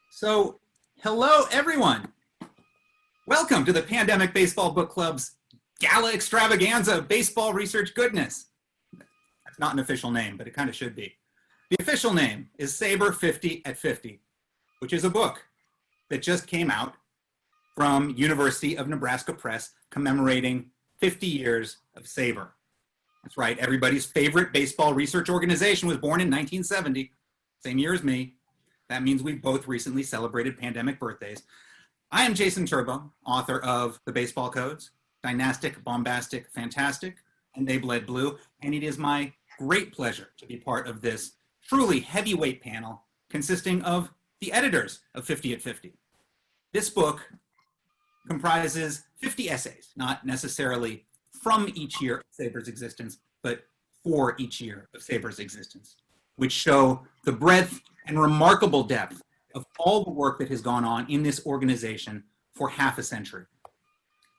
So, hello everyone. Welcome to the Pandemic Baseball Book Club's Gala Extravaganza of Baseball Research Goodness. That's not an official name, but it kind of should be. The official name is Saber 50 at 50, which is a book that just came out from University of Nebraska Press commemorating 50 years of Saber. That's right, everybody's favorite baseball research organization was born in 1970, same year as me. That means we both recently celebrated pandemic birthdays. I am Jason Turbow, author of The Baseball Codes, Dynastic, Bombastic, Fantastic, and They Bled Blue, and it is my great pleasure to be part of this truly heavyweight panel consisting of the editors of 50 at 50. This book comprises 50 essays, not necessarily from each year of Saber's existence, but for each year of Saber's existence, which show the breadth and remarkable depth of all the work that has gone on in this organization for half a century.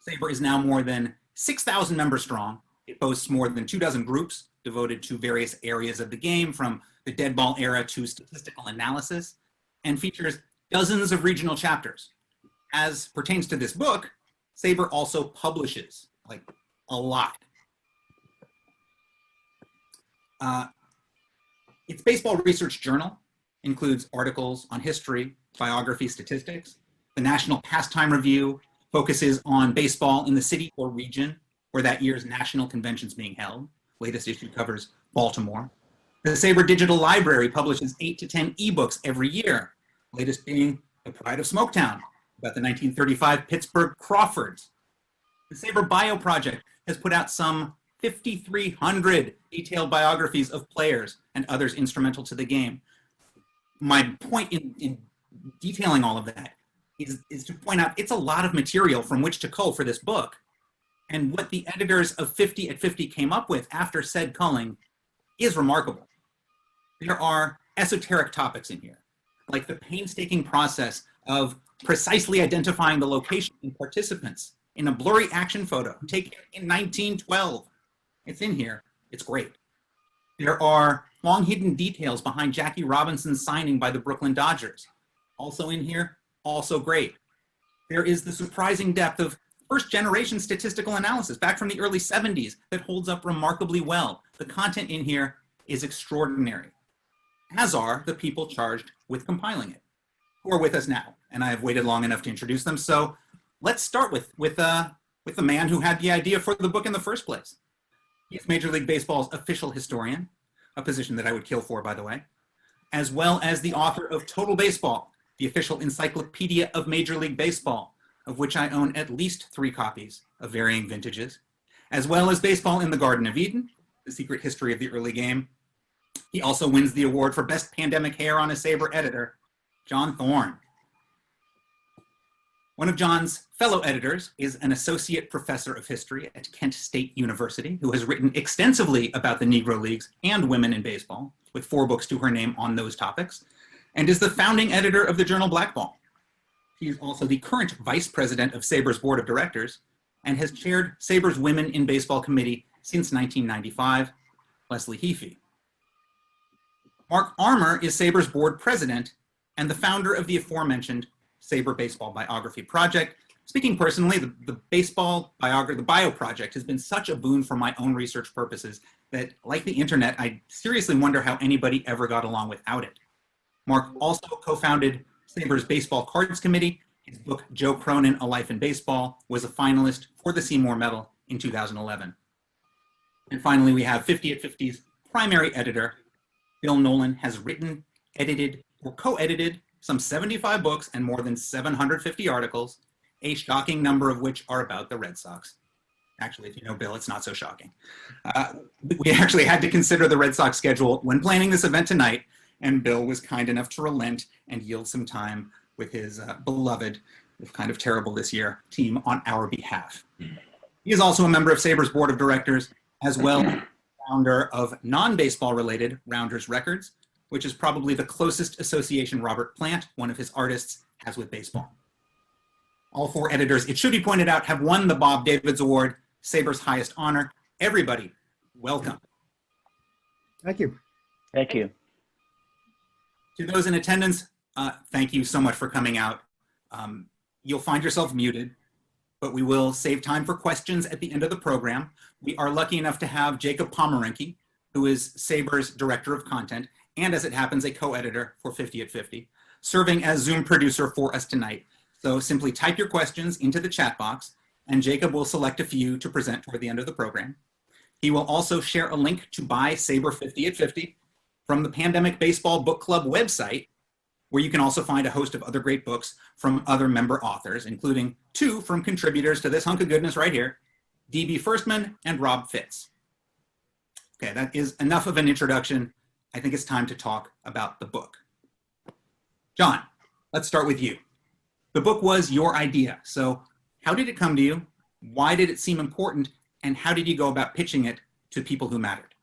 Sabre is now more than 6,000 members strong. It boasts more than 24 groups devoted to various areas of the game, from the dead ball era to statistical analysis, and features dozens of regional chapters. As pertains to this book, Sabre also publishes, like, a lot. Its baseball research journal includes articles on history, biography, statistics. The National Pastime Review focuses on baseball in the city or region where that year's national convention is being held. Latest issue covers Baltimore. The Sabre Digital Library publishes 8 to 10 ebooks every year, latest being The Pride of Smoketown, about the 1935 Pittsburgh Crawfords. The Sabre Bio Project has put out some 5,300 detailed biographies of players and others instrumental to the game. My point in detailing all of that is to point out it's a lot of material from which to cull for this book. And what the editors of 50 at 50 came up with after said culling is remarkable. There are esoteric topics in here, like the painstaking process of precisely identifying the location and participants in a blurry action photo taken in 1912. It's in here. It's great. There are long hidden details behind Jackie Robinson's signing by the Brooklyn Dodgers. Also in here, also great. There is the surprising depth of first-generation statistical analysis back from the early 70s that holds up remarkably well. The content in here is extraordinary, as are the people charged with compiling it, who are with us now. And I have waited long enough to introduce them. So let's start with the man who had the idea for the book in the first place. He's Major League Baseball's official historian, a position that I would kill for, by the way, as well as the author of Total Baseball, the official encyclopedia of Major League Baseball, of which I own at least 3 copies of varying vintages, as well as Baseball in the Garden of Eden, the secret history of the early game. He also wins the award for Best Pandemic Hair on a Saber editor, John Thorn. One of John's fellow editors is an associate professor of history at Kent State University, who has written extensively about the Negro Leagues and women in baseball, with 4 books to her name on those topics, and is the founding editor of the journal Blackball. He is also the current vice president of Saber's board of directors and has chaired Saber's Women in Baseball Committee since 1995, Leslie Heaphy. Mark Armour is Saber's board president and the founder of the aforementioned Saber Baseball Biography Project. Speaking personally, the Bio Project has been such a boon for my own research purposes that, like the internet, I seriously wonder how anybody ever got along without it. Mark also co-founded Saber's Baseball Cards Committee. His book, Joe Cronin, A Life in Baseball, was a finalist for the Seymour Medal in 2011. And finally, we have 50 at 50's primary editor, Bill Nowlin, has written, edited, or co-edited some 75 books and more than 750 articles, a shocking number of which are about the Red Sox. Actually, if you know Bill, it's not so shocking. We actually had to consider the Red Sox schedule when planning this event tonight, and Bill was kind enough to relent and yield some time with his beloved, if kind of terrible this year, team on our behalf. He is also a member of Saber's board of directors, as well as founder of non-baseball related Rounders Records, which is probably the closest association Robert Plant, one of his artists, has with baseball. All 4 editors, it should be pointed out, have won the Bob Davids Award Saber's highest honor. Everybody, welcome. Thank you. Thank you. To those in attendance, thank you so much for coming out. You'll find yourself muted, but we will save time for questions at the end of the program. We are lucky enough to have Jacob Pomeranke, who is Saber's Director of Content, and as it happens, a co-editor for 50 at 50, serving as Zoom producer for us tonight. So simply type your questions into the chat box, and Jacob will select a few to present toward the end of the program. He will also share a link to buy Saber 50 at 50 from the Pandemic Baseball Book Club website, where you can also find a host of other great books from other member authors, including 2 from contributors to this hunk of goodness right here, D.B. Firstman and Rob Fitz. Okay, that is enough of an introduction. I think it's time to talk about the book. John, let's start with you. The book was your idea, so how did it come to you? Why did it seem important? And how did you go about pitching it to people who mattered?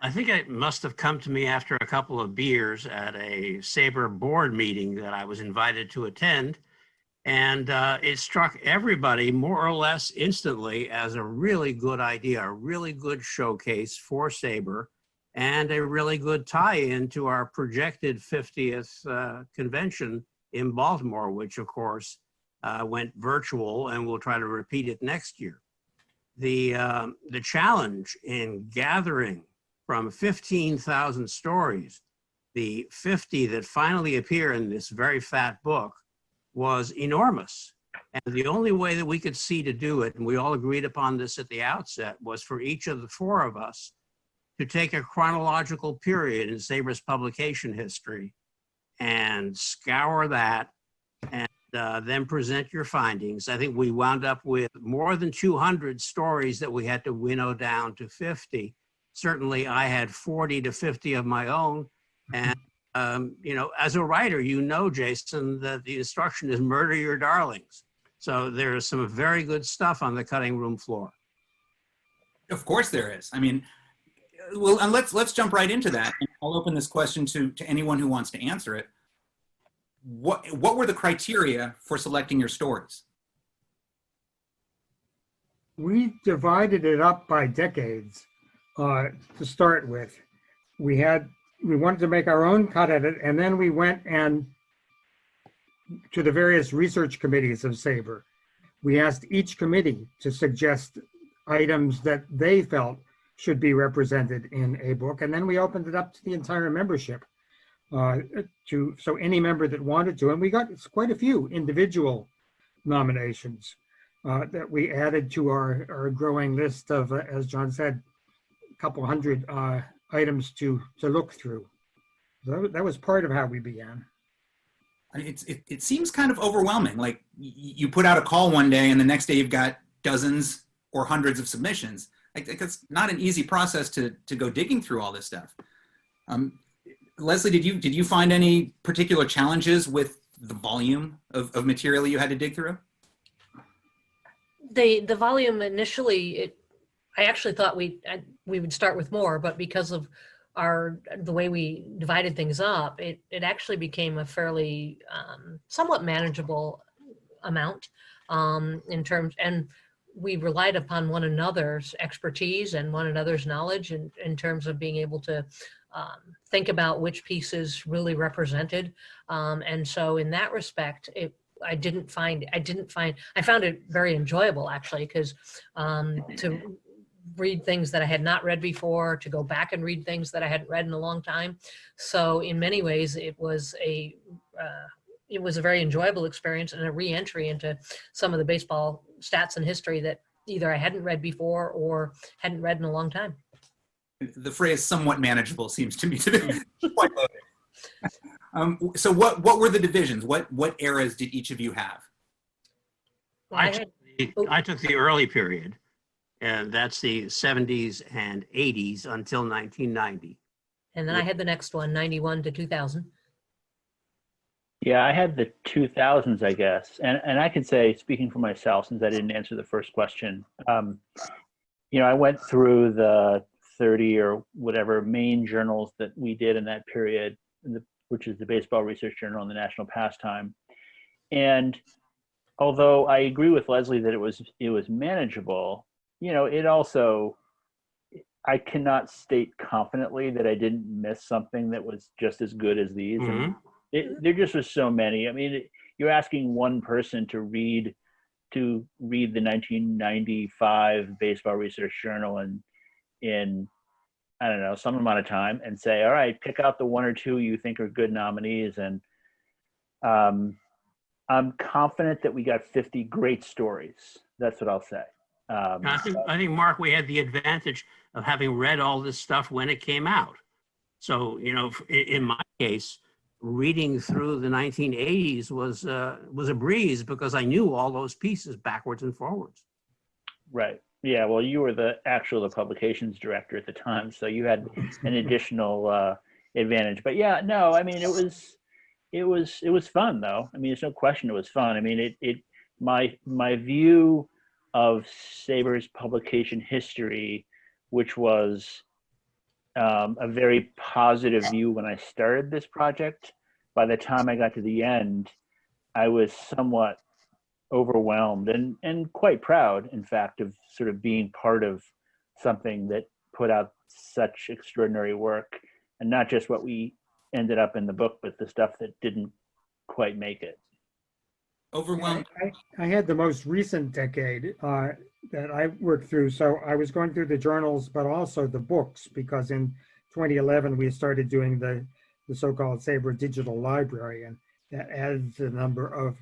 I think it must have come to me after a couple of beers at a Saber board meeting that I was invited to attend. And it struck everybody more or less instantly as a really good idea, a really good showcase for Saber, and a really good tie-in to our projected 50th convention in Baltimore, which of course went virtual, and we'll try to repeat it next year. The challenge in gathering from 15,000 stories, the 50 that finally appear in this very fat book was enormous. And the only way that we could see to do it, and we all agreed upon this at the outset, was for each of the 4 of us to take a chronological period in Saber's publication history and scour that and then present your findings. I think we wound up with more than 200 stories that we had to winnow down to 50. Certainly I had 40 to 50 of my own. And, you know, as a writer, you know, Jason, that the instruction is murder your darlings. So there's some very good stuff on the cutting room floor. Of course there is. I mean, well, and let's jump right into that. I'll open this question to anyone who wants to answer it. What were the criteria for selecting your stories? We divided it up by decades to start with. We wanted to make our own cut at it, and then we went and to the various research committees of Saber. We asked each committee to suggest items that they felt should be represented in a book, and then we opened it up to the entire membership, so any member that wanted to, and we got quite a few individual nominations that we added to our growing list of, as John said, a couple hundred items to look through. So that was part of how we began. It seems kind of overwhelming. Like you put out a call one day and the next day you've got dozens or hundreds of submissions. Like it's not an easy process to go digging through all this stuff. Leslie, did you find any particular challenges with the volume of material you had to dig through? The volume initially, I actually thought we would start with more, but because of the way we divided things up, it actually became a fairly somewhat manageable amount in terms, and we relied upon one another's expertise and one another's knowledge in terms of being able to think about which pieces really represented. And so in that respect, I found it very enjoyable actually, because to read things that I had not read before, to go back and read things that I hadn't read in a long time. So in many ways, it was a very enjoyable experience and a re-entry into some of the baseball stats and history that either I hadn't read before or hadn't read in a long time. The phrase "somewhat manageable" seems to me to be quite loaded. So what were the divisions? What eras did each of you have? Well, I took the early period, and that's the 70s and 80s until 1990. And then I had the next one, 91 to 2000. Yeah, I had the 2000s, I guess. And I could say, speaking for myself, since I didn't answer the first question, you know, I went through the 30 or whatever main journals that we did in that period, which is the Baseball Research Journal and the National Pastime. And although I agree with Leslie that it was manageable, it also, I cannot state confidently that I didn't miss something that was just as good as these. I mean, there just was so many. I mean, you're asking one person to read the 1995 Baseball Research Journal in I don't know, some amount of time and say, all right, pick out the one or two you think are good nominees. And I'm confident that we got 50 great stories. That's what I'll say. I think, Mark, we had the advantage of having read all this stuff when it came out. So, in my case, reading through the 1980s was a breeze because I knew all those pieces backwards and forwards. Right. Yeah. Well, you were the publications director at the time, so you had an additional advantage. But yeah, no, I mean, it was fun though. I mean, there's no question it was fun. I mean, my view of Saber's publication history, which was a very positive view when I started this project, by the time I got to the end, I was somewhat overwhelmed and quite proud, in fact, of sort of being part of something that put out such extraordinary work, and not just what we ended up in the book, but the stuff that didn't quite make it. Overwhelmed. I had the most recent decade that I worked through. So I was going through the journals, but also the books, because in 2011, we started doing the so-called Sabre Digital Library, and that adds the number of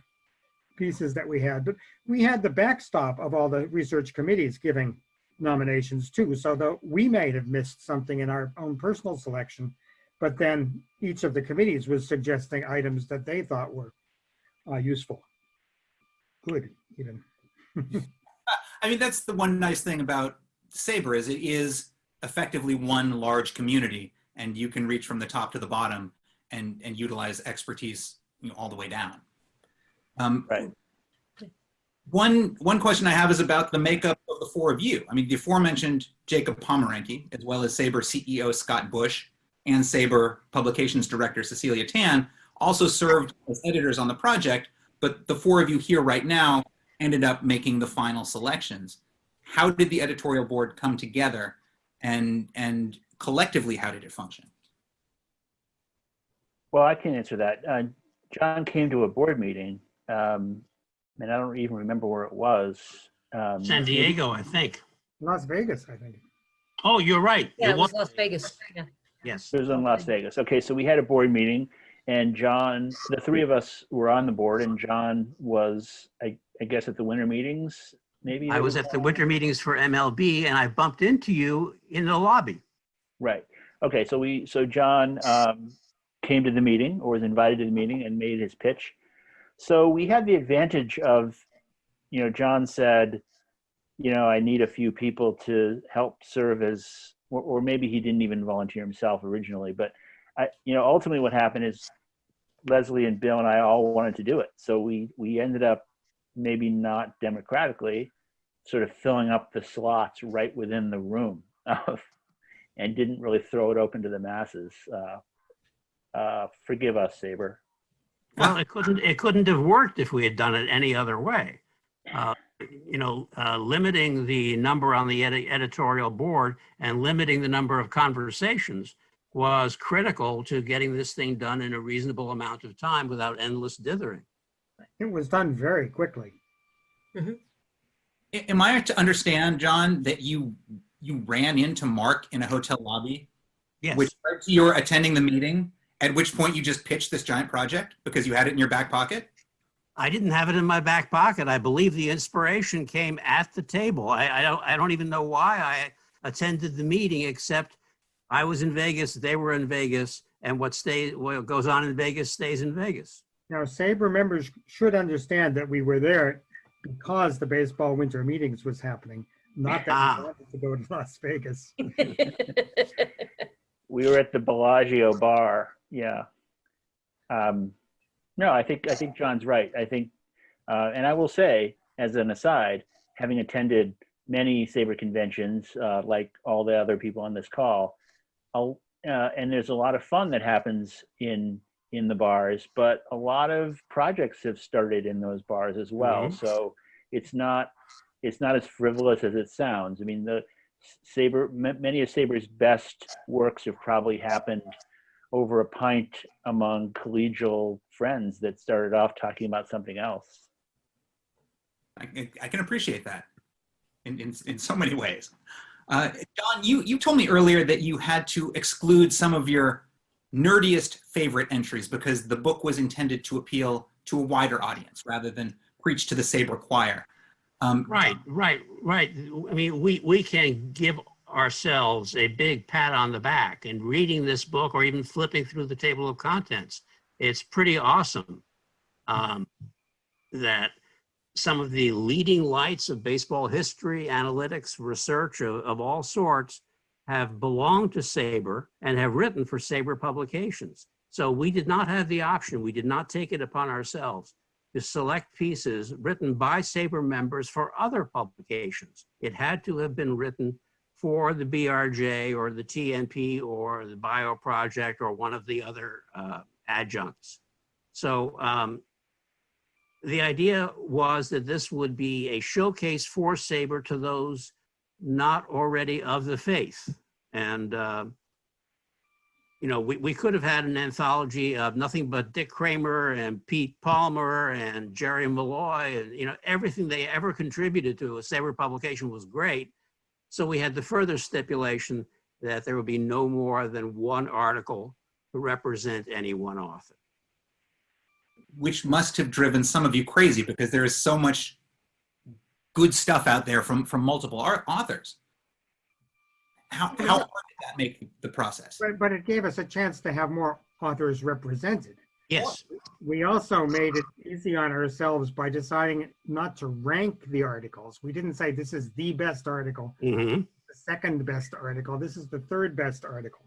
pieces that we had. But we had the backstop of all the research committees giving nominations too. So though we may have missed something in our own personal selection, but then each of the committees was suggesting items that they thought were useful. Good, even. I mean, that's the one nice thing about Sabre is it is effectively one large community, and you can reach from the top to the bottom and utilize expertise all the way down. Right. One question I have is about the makeup of the four of you. I mean, the aforementioned Jacob Pomeranke, as well as Sabre CEO Scott Bush and Sabre Publications Director Cecilia Tan, also served as editors on the project, but the four of you here right now ended up making the final selections. How did the editorial board come together, and collectively, how did it function? Well, I can answer that. John came to a board meeting, and I don't even remember where it was. San Diego, I think. Las Vegas, I think. Oh, you're right. Yeah, it was Las Vegas. Yeah. Yes. It was in Las Vegas. Okay, so we had a board meeting, and John, the three of us were on the board, and John was, I guess, at the winter meetings, maybe? I was at the winter meetings for MLB, and I bumped into you in the lobby. Right. Okay, so John came to the meeting, or was invited to the meeting, and made his pitch. So we had the advantage of, John said, I need a few people to help serve as, or maybe he didn't even volunteer himself originally, but ultimately what happened is Leslie and Bill and I all wanted to do it. So we ended up, maybe not democratically, sort of filling up the slots right within the room and didn't really throw it open to the masses. Forgive us, Sabre. Well, it couldn't have worked if we had done it any other way. Limiting the number on the editorial board and limiting the number of conversations was critical to getting this thing done in a reasonable amount of time without endless dithering. It was done very quickly. Mm-hmm. Am I to understand, John, that you ran into Mark in a hotel lobby? Yes. Which led to your attending the meeting, at which point you just pitched this giant project because you had it in your back pocket? I didn't have it in my back pocket. I believe the inspiration came at the table. I don't even know why I attended the meeting, except I was in Vegas, they were in Vegas, and what goes on in Vegas stays in Vegas. Now, Sabre members should understand that we were there because the baseball winter meetings was happening, not that we wanted to go to Las Vegas. We were at the Bellagio bar. Yeah. No, I think John's right. I think, and I will say, as an aside, having attended many Sabre conventions, like all the other people on this call, and there's a lot of fun that happens in in the bars, but a lot of projects have started in those bars as well. Mhm. So it's not as frivolous as it sounds. I mean, the Saber, many of Saber's best works have probably happened over a pint among collegial friends that started off talking about something else. I can appreciate that in so many ways. John, you told me earlier that you had to exclude some of your nerdiest favorite entries because the book was intended to appeal to a wider audience rather than preach to the Sabre choir. Right. I mean, we can give ourselves a big pat on the back in reading this book or even flipping through the table of contents. It's pretty awesome that some of the leading lights of baseball history, analytics, research of all sorts have belonged to Sabre and have written for Sabre publications. So we did not have the option. We did not take it upon ourselves to select pieces written by Sabre members for other publications. It had to have been written for the BRJ or the TNP or the Bio Project or one of the other adjuncts. So the idea was that this would be a showcase for Sabre to those not already of the faith. And, you know, we could have had an anthology of nothing but Dick Kramer and Pete Palmer and Jerry Malloy, and, you know, everything they ever contributed to a Sabre publication was great. So we had the further stipulation that there would be no more than one article to represent any one author. Which must have driven some of you crazy because there is so much good stuff out there from multiple authors. How hard did that make the process? But it gave us a chance to have more authors represented. Yes. We also made it easy on ourselves by deciding not to rank the articles. We didn't say this is the best article, Mm-hmm. the second best article, this is the third best article.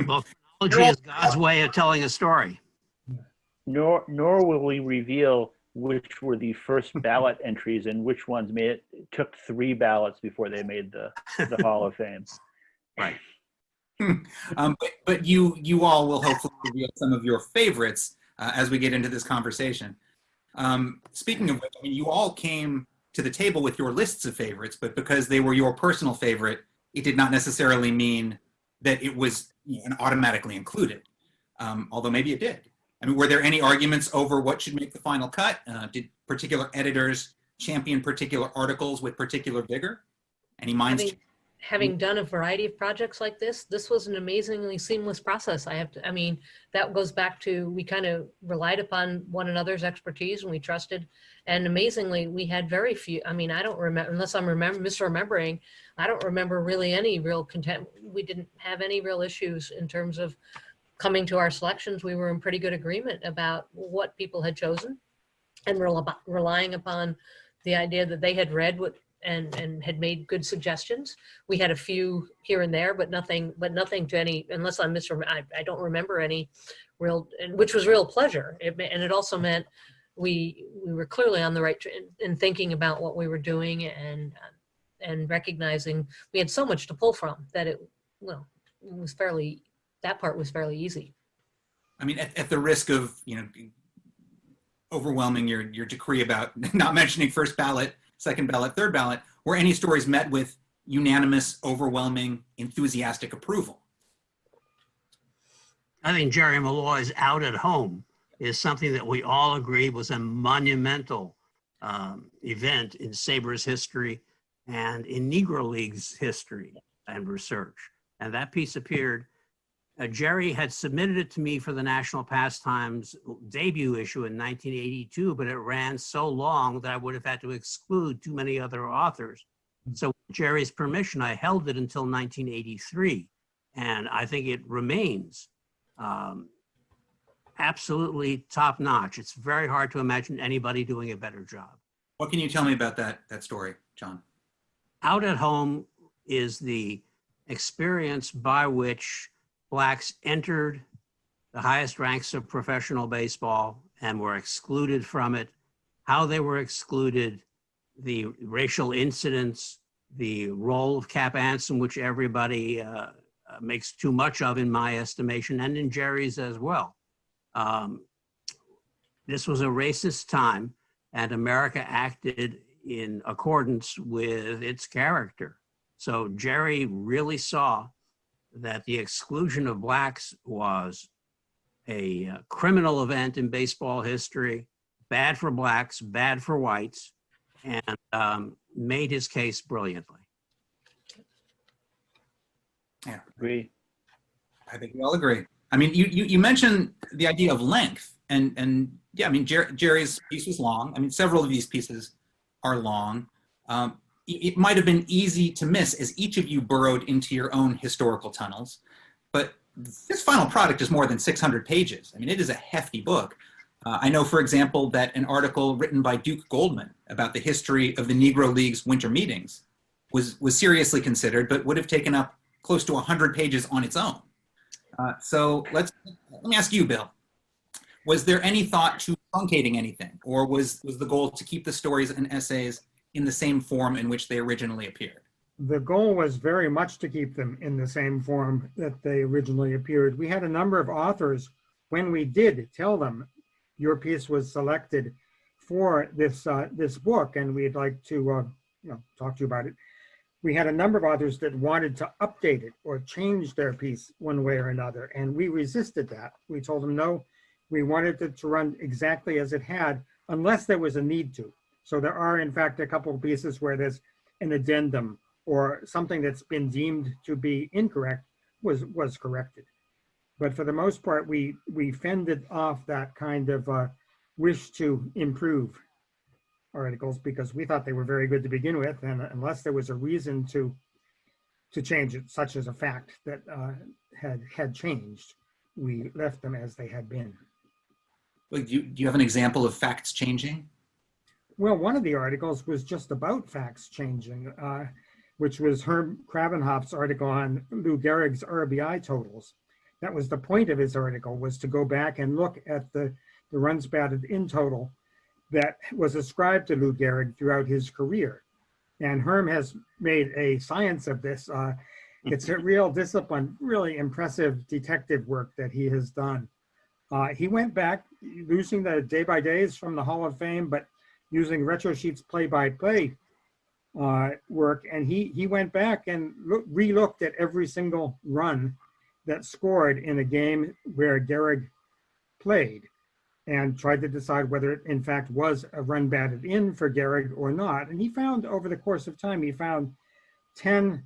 Well, technology is God's way of telling a story. Nor will we reveal which were the first ballot entries and which ones made it. It took 3 ballots before they made the Hall of Fame. Right. But you all will hopefully reveal some of your favorites as we get into this conversation. Speaking of which, I mean, you all came to the table with your lists of favorites, but because they were your personal favorite, it did not necessarily mean that it was, you know, automatically included, although maybe it did. I mean, were there any arguments over what should make the final cut? Did particular editors champion particular articles with particular vigor? Any minds? Having done a variety of projects like this was an amazingly seamless process. I mean, that goes back to, we kind of relied upon one another's expertise and we trusted. And amazingly, we had very few, I mean, I don't remember, unless I'm misremembering, I don't remember really any real content. We didn't have any real issues in terms of coming to our selections. We were in pretty good agreement about what people had chosen and relying upon the idea that they had read what and had made good suggestions. We had a few here and there, but nothing to any, unless I'm I don't remember any real, which was real pleasure. And it also meant we were clearly on the right in thinking about what we were doing and recognizing we had so much to pull from that it was that part was fairly easy. I mean, at the risk of, you know, overwhelming your decree about not mentioning first ballot, second ballot, third ballot, were any stories met with unanimous, overwhelming, enthusiastic approval? I think Jerry Malloy's Out at Home is something that we all agreed was a monumental event in Sabre's history and in Negro League's history and research. And that piece appeared, Jerry had submitted it to me for the National Pastimes debut issue in 1982, but it ran so long that I would have had to exclude too many other authors. So with Jerry's permission, I held it until 1983. And I think it remains absolutely top notch. It's very hard to imagine anybody doing a better job. What can you tell me about that story, John? Out at Home is the experience by which Blacks entered the highest ranks of professional baseball and were excluded from it, how they were excluded, the racial incidents, the role of Cap Anson, which everybody makes too much of, in my estimation, and in Jerry's as well. This was a racist time, and America acted in accordance with its character. So Jerry really saw that the exclusion of blacks was a criminal event in baseball history, bad for blacks, bad for whites, and made his case brilliantly. Yeah, Agree. I think we all agree. I mean, you mentioned the idea of length, and yeah, I mean, Jerry's piece was long. I mean, several of these pieces are long. It might have been easy to miss as each of you burrowed into your own historical tunnels, but this final product is more than 600 pages. I mean, it is a hefty book. I know, for example, that an article written by Duke Goldman about the history of the Negro League's winter meetings was seriously considered, but would have taken up close to 100 pages on its own. So let me ask you, Bill. Was there any thought to truncating anything, or was the goal to keep the stories and essays in the same form in which they originally appeared? The goal was very much to keep them in the same form that they originally appeared. We had a number of authors, when we did tell them your piece was selected for this this book, and we'd like to talk to you about it. We had a number of authors that wanted to update it or change their piece one way or another, and we resisted that. We told them no, we wanted it to run exactly as it had, unless there was a need to. So there are, in fact, a couple of pieces where there's an addendum or something that's been deemed to be incorrect was corrected. But for the most part, we fended off that kind of wish to improve articles because we thought they were very good to begin with, and unless there was a reason to change it, such as a fact that had changed, we left them as they had been. Like, do you have an example of facts changing? Well, one of the articles was just about facts changing, which was Herb Kravenhoff's article on Lou Gehrig's RBI totals. That was the point of his article, was to go back and look at the runs batted in total that was ascribed to Lou Gehrig throughout his career. And Herm has made a science of this. It's a real discipline, really impressive detective work that he has done. He went back, losing the day-by-days from the Hall of Fame, but using Retro Sheet's play-by-play work. And he went back and re-looked at every single run that scored in a game where Gehrig played, and tried to decide whether it in fact was a run batted in for Gehrig or not. And he found, over the course of time, he found 10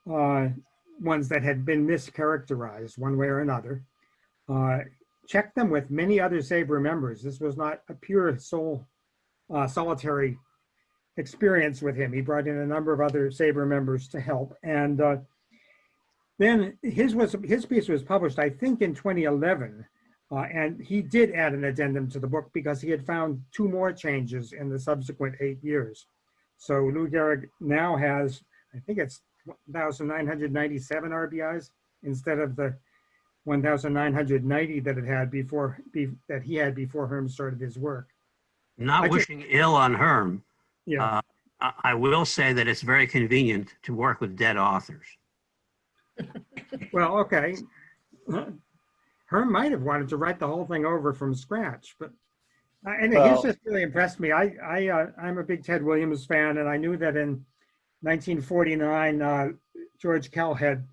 ones that had been mischaracterized one way or another. Checked them with many other Sabre members. This was not a pure solitary experience with him. He brought in a number of other Sabre members to help. And then his piece was published, I think, in 2011. And he did add an addendum to the book because he had found 2 more changes in the subsequent 8 years. So Lou Gehrig now has, I think it's 1,997 RBIs instead of the 1,990 that it had before, that he had before Herm started his work. Not wishing ill on Herm. Yeah. I will say that it's very convenient to work with dead authors. Well, okay. Herm might have wanted to write the whole thing over from scratch, but his just really impressed me. I'm a big Ted Williams fan, and I knew that in 1949, George Kell had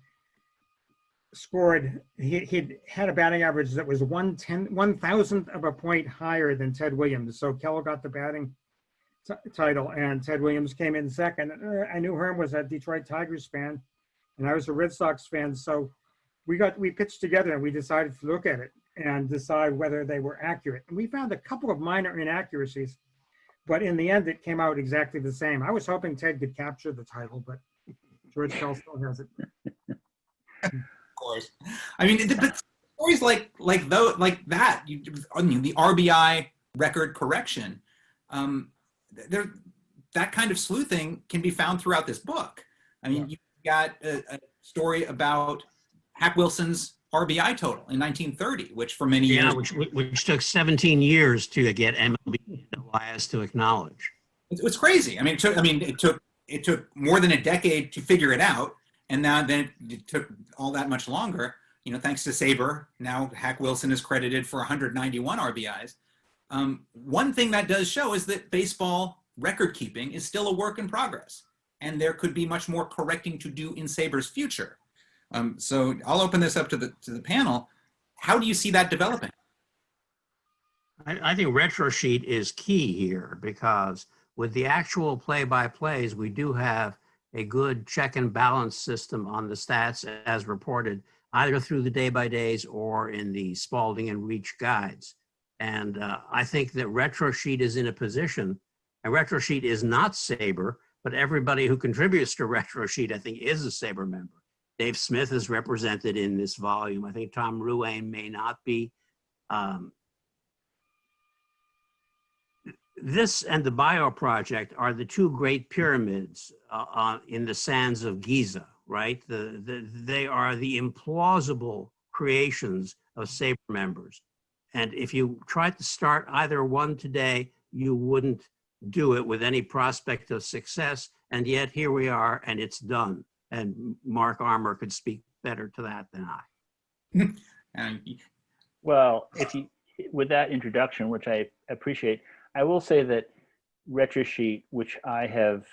scored, he'd had a batting average that was 1,000th of a point higher than Ted Williams. So Kell got the batting title, and Ted Williams came in second. I knew Herm was a Detroit Tigers fan, and I was a Red Sox fan, so we pitched together and we decided to look at it and decide whether they were accurate. And we found a couple of minor inaccuracies, but in the end, it came out exactly the same. I was hoping Ted could capture the title, but George Kell still has it. Of course. I mean, but stories like that, the RBI record correction, that kind of sleuthing can be found throughout this book. I mean, you've got a story about Hack Wilson's RBI total in 1930, which for many years, which took 17 years to get MLB and Elias to acknowledge. It was crazy. I mean, it took more than a decade to figure it out, And now then it took all that much longer, thanks to Saber. Now Hack Wilson is credited for 191 RBIs. One thing that does show is that baseball record keeping is still a work in progress, and there could be much more correcting to do in Saber's future. So I'll open this up to the panel. How do you see that developing? I think retro sheet is key here, because with the actual play-by-plays, we do have a good check and balance system on the stats as reported, either through the day-by-days or in the Spalding and Reach guides. And I think that retro sheet is in a position, and retro sheet is not Saber, but everybody who contributes to retro sheet, I think, is a Saber member. Dave Smith is represented in this volume. I think Tom Ruane may not be. This and the Bio Project are the two great pyramids in the sands of Giza, right? They are the implausible creations of Saber members. And if you tried to start either one today, you wouldn't do it with any prospect of success. And yet here we are, and it's done. And Mark Armour could speak better to that than I. Well, with that introduction, which I appreciate, I will say that RetroSheet, which I have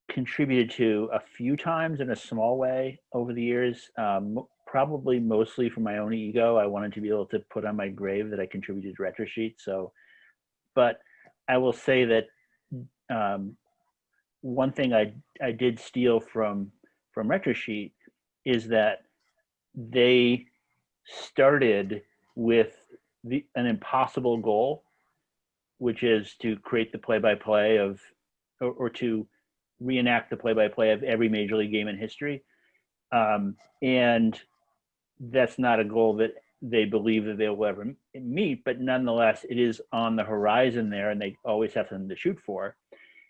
contributed to a few times in a small way over the years, probably mostly for my own ego. I wanted to be able to put on my grave that I contributed to RetroSheet. So, but I will say that one thing I did steal from RetroSheet is that they started with an impossible goal, which is to create the play-by-play of, or to reenact the play-by-play of every major league game in history. And that's not a goal that they believe that they will ever meet, but nonetheless, it is on the horizon there, and they always have something to shoot for.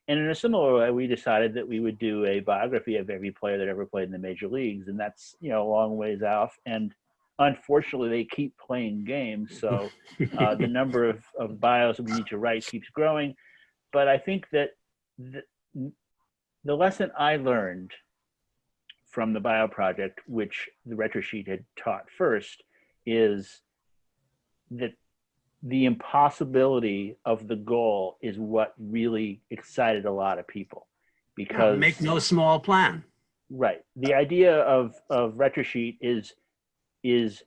And in a similar way, we decided that we would do a biography of every player that ever played in the major leagues, and that's a long ways off. And unfortunately, they keep playing games, so the number of bios that we need to write keeps growing. But I think that the lesson I learned from the Bio Project, which the RetroSheet had taught first, is that the impossibility of the goal is what really excited a lot of people. Because make no small plan. Right. The idea of RetroSheet is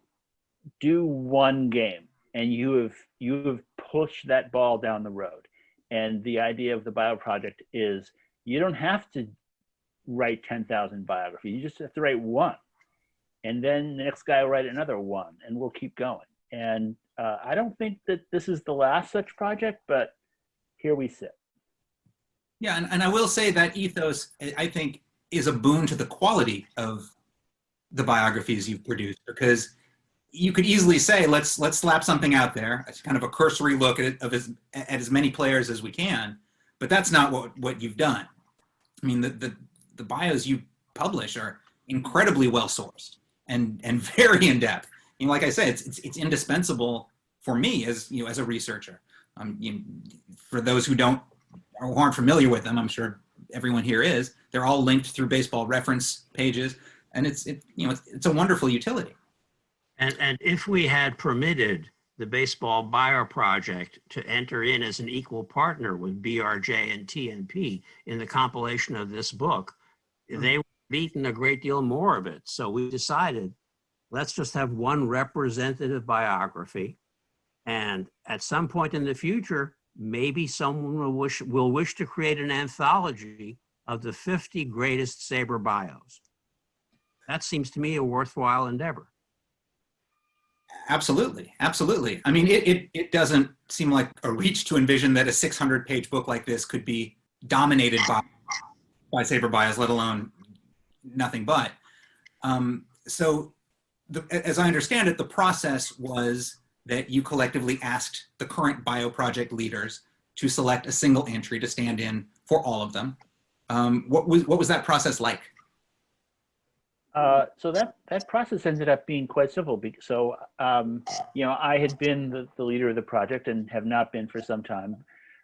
do one game, and you have pushed that ball down the road. And the idea of the Bio Project is you don't have to write 10,000 biographies. You just have to write one. And then the next guy will write another one, and we'll keep going. And I don't think that this is the last such project, but here we sit. Yeah, and I will say that ethos, I think, is a boon to the quality of the biographies you've produced, because you could easily say, let's slap something out there. It's kind of a cursory look at as many players as we can, but that's not what you've done. I mean, the bios you publish are incredibly well sourced and very in depth. Like I say, it's indispensable for me as a researcher. For those who aren't familiar with them, I'm sure everyone here is. They're all linked through baseball reference pages, and it's a wonderful utility. And if we had permitted the Baseball Bio Project to enter in as an equal partner with BRJ and TNP in the compilation of this book, they would have eaten a great deal more of it. So we decided, let's just have one representative biography. And at some point in the future, maybe someone will wish to create an anthology of the 50 greatest Saber bios. That seems to me a worthwhile endeavor. Absolutely. Absolutely. I mean, it doesn't seem like a reach to envision that a 600-page book like this could be dominated by Saber bios, let alone nothing but. So as I understand it, the process was that you collectively asked the current Bio Project leaders to select a single entry to stand in for all of them. What was that process like? So that process ended up being quite simple. So, I had been the leader of the project and have not been for some time.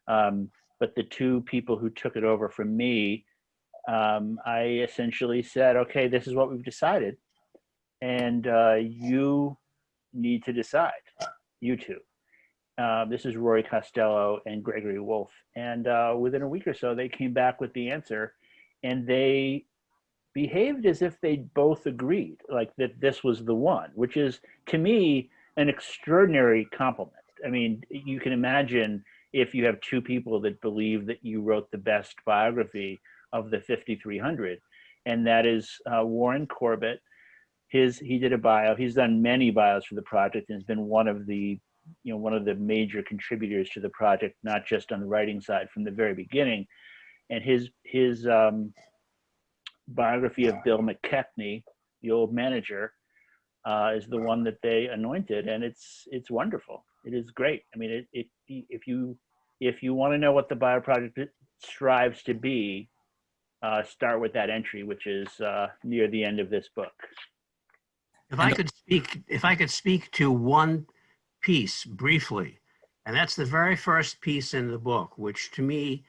But the two people who took it over from me I essentially said, okay, this is what we've decided, and you need to decide, you two. This is Rory Costello and Gregory Wolf. And within a week or so, they came back with the answer, and they behaved as if they both agreed, like that this was the one, which is, to me, an extraordinary compliment. I mean, you can imagine if you have two people that believe that you wrote the best biography of the 5300, and that is Warren Corbett. He did a bio. He's done many bios for the project and has been one of the major contributors to the project, not just on the writing side from the very beginning. And his biography of Bill McKechnie, the old manager, is the one that they anointed, and it's wonderful. It is great. I mean, if you want to know what the bio project strives to be, start with that entry, which is near the end of this book. If I could speak to one piece briefly, and that's the very first piece in the book, which to me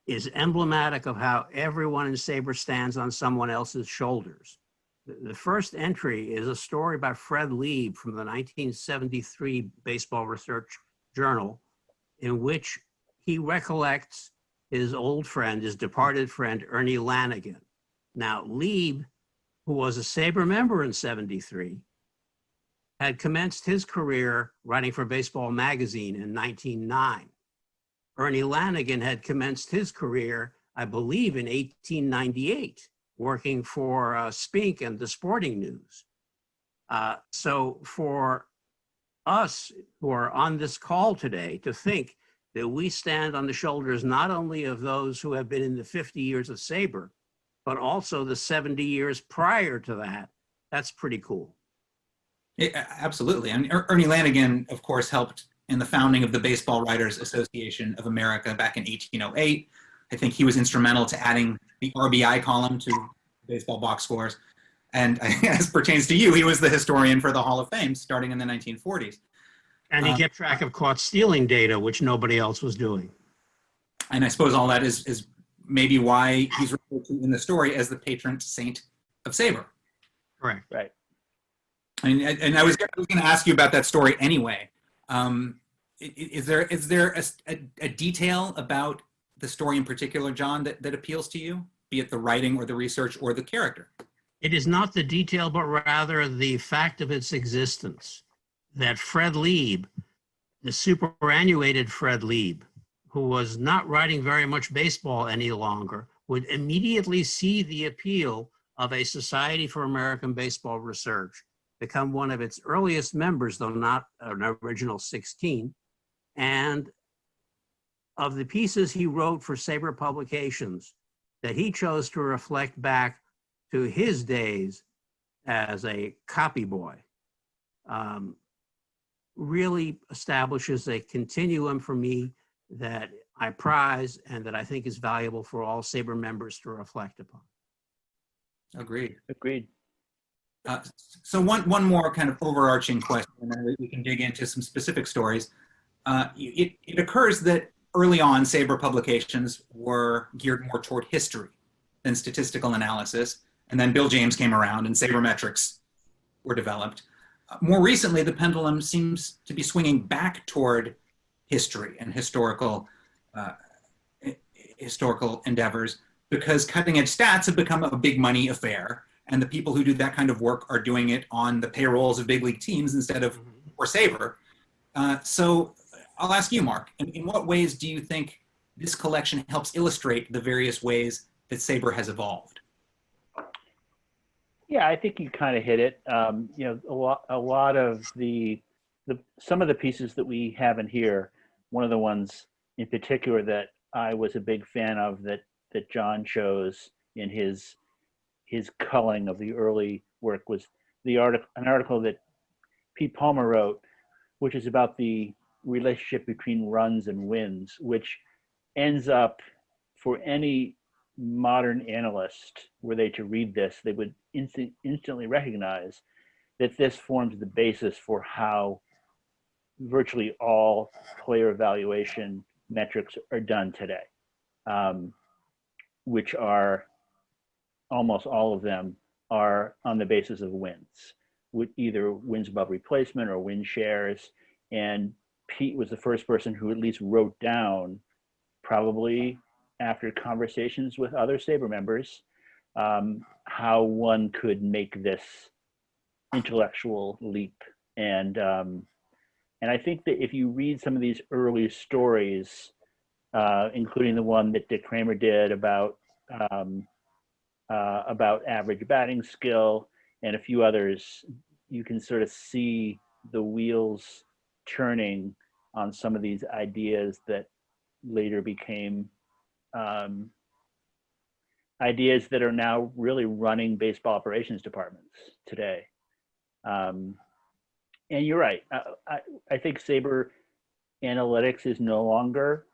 is emblematic of how everyone in Sabre stands on someone else's shoulders. The first entry is a story by Fred Lieb from the 1973 Baseball Research Journal, in which he recollects his old friend, his departed friend, Ernie Lanigan. Now, Lieb, who was a Sabre member in '73, had commenced his career writing for Baseball Magazine in 1909. Ernie Lanigan had commenced his career, I believe, in 1898, working for Spink and the Sporting News. So for us who are on this call today to think that we stand on the shoulders not only of those who have been in the 50 years of Sabre, but also the 70 years prior to that, that's pretty cool. Yeah, absolutely. And Ernie Lanigan, of course, helped in the founding of the Baseball Writers Association of America back in 1808. I think he was instrumental to adding the RBI column to baseball box scores. And as pertains to you, he was the historian for the Hall of Fame starting in the 1940s. And he kept track of caught stealing data, which nobody else was doing. And I suppose all that is maybe why he's referred to in the story as the patron saint of Sabre. Correct. Right. And I was going to ask you about that story anyway. Is there a detail about the story in particular, John, that appeals to you, be it the writing or the research or the character? It is not the detail, but rather the fact of its existence. That Fred Lieb, the superannuated Fred Lieb, who was not writing very much baseball any longer, would immediately see the appeal of a Society for American Baseball Research, become one of its earliest members, though not an original 16. And of the pieces he wrote for Sabre Publications, that he chose to reflect back to his days as a copy boy, really establishes a continuum for me that I prize and that I think is valuable for all Sabre members to reflect upon. Agreed. Agreed. So one more kind of overarching question, and then we can dig into some specific stories. It occurs that early on, Sabre publications were geared more toward history than statistical analysis. And then Bill James came around and sabermetrics were developed. More recently, the pendulum seems to be swinging back toward history and historical endeavors, because cutting edge stats have become a big money affair. And the people who do that kind of work are doing it on the payrolls of big league teams instead of for Sabre. So I'll ask you, Mark, in what ways do you think this collection helps illustrate the various ways that Sabre has evolved? Yeah, I think you kind of hit it. You know, a lot of some of the pieces that we have in here, one of the ones in particular that I was a big fan of that John chose in his culling of the early work was an article that Pete Palmer wrote, which is about the relationship between runs and wins, which ends up, for any modern analyst, were they to read this, they would instantly recognize that this forms the basis for how virtually all player evaluation metrics are done today. which are almost all of them are on the basis of wins, with either wins above replacement or win shares. And Pete was the first person who at least wrote down, probably after conversations with other Sabre members, how one could make this intellectual leap. And I think that if you read some of these early stories, including the one that Dick Kramer did about average batting skill and a few others, you can sort of see the wheels turning on some of these ideas that later became ideas that are now really running baseball operations departments today. And you're right. I think Sabre analytics is no longer,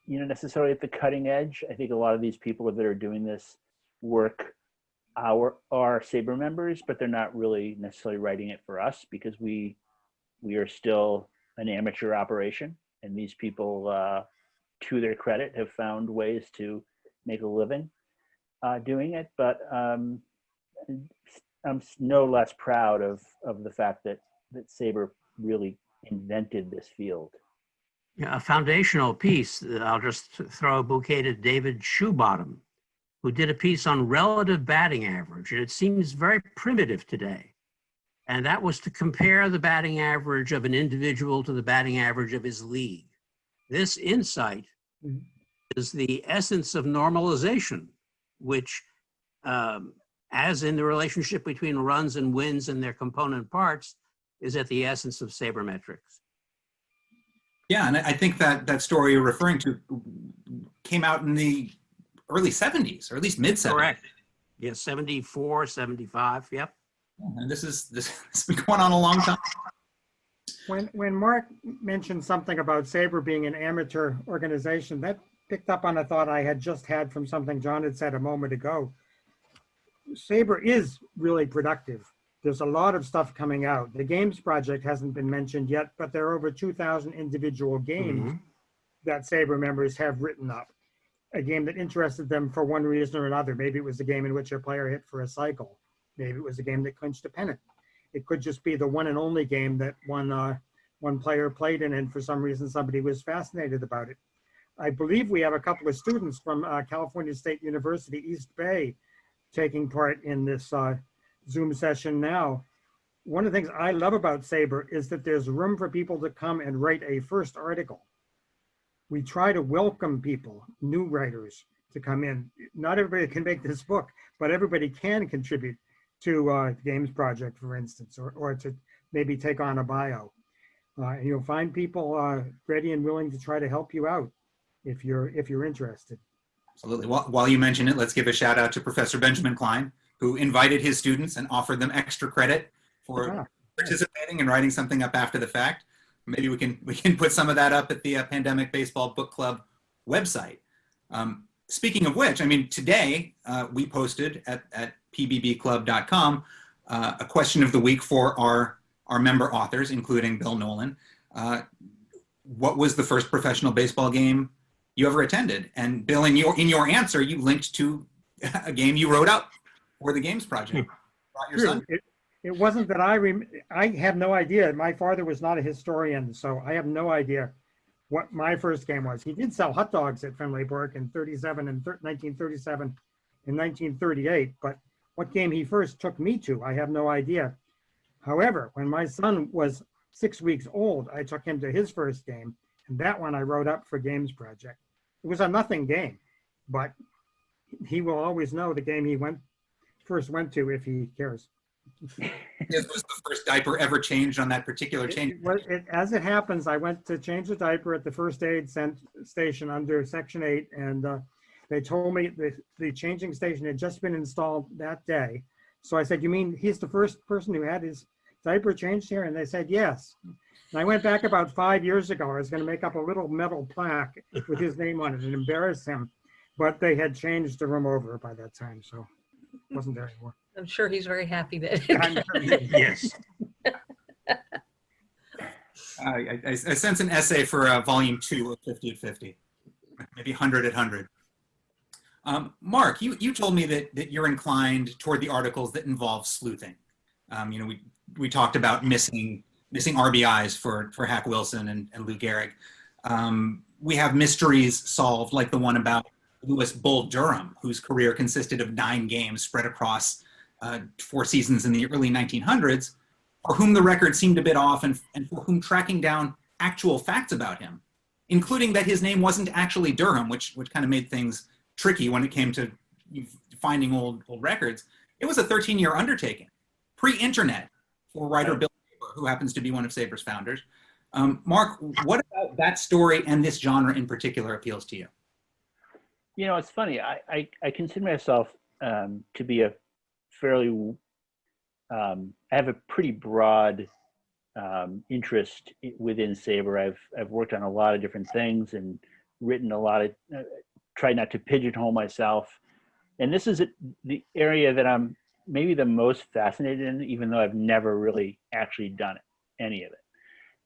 necessarily at the cutting edge. I think a lot of these people that are doing this work are Sabre members, but they're not really necessarily writing it for us, because we are still an amateur operation, and these people, to their credit, have found ways to make a living doing it. But I'm no less proud of the fact that Sabre really invented this field. Yeah, a foundational piece that I'll just throw a bouquet to David Shoebottom, who did a piece on relative batting average. And it seems very primitive today. And that was to compare the batting average of an individual to the batting average of his league. This insight is the essence of normalization, which, as in the relationship between runs and wins and their component parts, is at the essence of sabermetrics. Yeah, and I think that story you're referring to came out in the early 70s, or at least mid 70s. Correct. Yeah, 74, 75, yep. And this has been going on a long time. When Mark mentioned something about Sabre being an amateur organization, that picked up on a thought I had just had from something John had said a moment ago. Sabre is really productive. There's a lot of stuff coming out. The games project hasn't been mentioned yet, but there are over 2,000 individual games that Sabre members have written up. A game that interested them for one reason or another. Maybe it was a game in which a player hit for a cycle. Maybe it was a game that clinched a pennant. It could just be the one and only game that one player played in, and for some reason somebody was fascinated about it. I believe we have a couple of students from California State University, East Bay, taking part in this Zoom session now. One of the things I love about Sabre is that there's room for people to come and write a first article. We try to welcome people, new writers, to come in. Not everybody can make this book, but everybody can contribute to the Games Project, for instance, or to maybe take on a bio. And you'll find people ready and willing to try to help you out if you're interested. Absolutely. While you mention it, let's give a shout out to Professor Benjamin Klein, who invited his students and offered them extra credit for participating and writing something up after the fact. Maybe we can put some of that up at the Pandemic Baseball Book Club website. Speaking of which, I mean, today we posted at pbbclub.com a question of the week for our member authors, including Bill Nowlin. What was the first professional baseball game you ever attended? And Bill, in your answer, you linked to a game you wrote up for the Games Project. Brought your son. It wasn't that I have no idea. My father was not a historian, so I have no idea what my first game was. He did sell hot dogs at Fenway Park in 1937 and 1938, but what game he first took me to, I have no idea. However, when my son was 6 weeks old, I took him to his first game, and that one I wrote up for Games Project. It was a nothing game, but he will always know the game he first went to if he cares. This was the first diaper ever changed on that particular change. As it happens, I went to change the diaper at the first aid station under Section 8, and they told me the changing station had just been installed that day. So I said, "You mean he's the first person who had his diaper changed here?" And they said, "Yes." And I went back about 5 years ago. I was going to make up a little metal plaque with his name on it and embarrass him, but they had changed the room over by that time, so it wasn't there anymore. I'm sure he's very happy that. Yes. I sense an essay for volume 2 of 50 at 50, maybe 100 at 100. Mark, you told me that you're inclined toward the articles that involve sleuthing. We talked about missing RBIs for Hack Wilson and Lou Gehrig. We have mysteries solved, like the one about Louis Bull Durham, whose career consisted of 9 games spread across 4 seasons in the early 1900s, for whom the records seemed a bit off and for whom tracking down actual facts about him, including that his name wasn't actually Durham, which kind of made things tricky when it came to finding old records. It was a 13-year undertaking, pre-internet, for writer Bill Saber, who happens to be one of Saber's founders. Mark, what about that story and this genre in particular appeals to you? You know, it's funny. I consider myself to be a fairly, I have a pretty broad interest within Saber. I've worked on a lot of different things and written a lot of, tried not to pigeonhole myself. And this is the area that I'm maybe the most fascinated in, even though I've never really actually done any of it.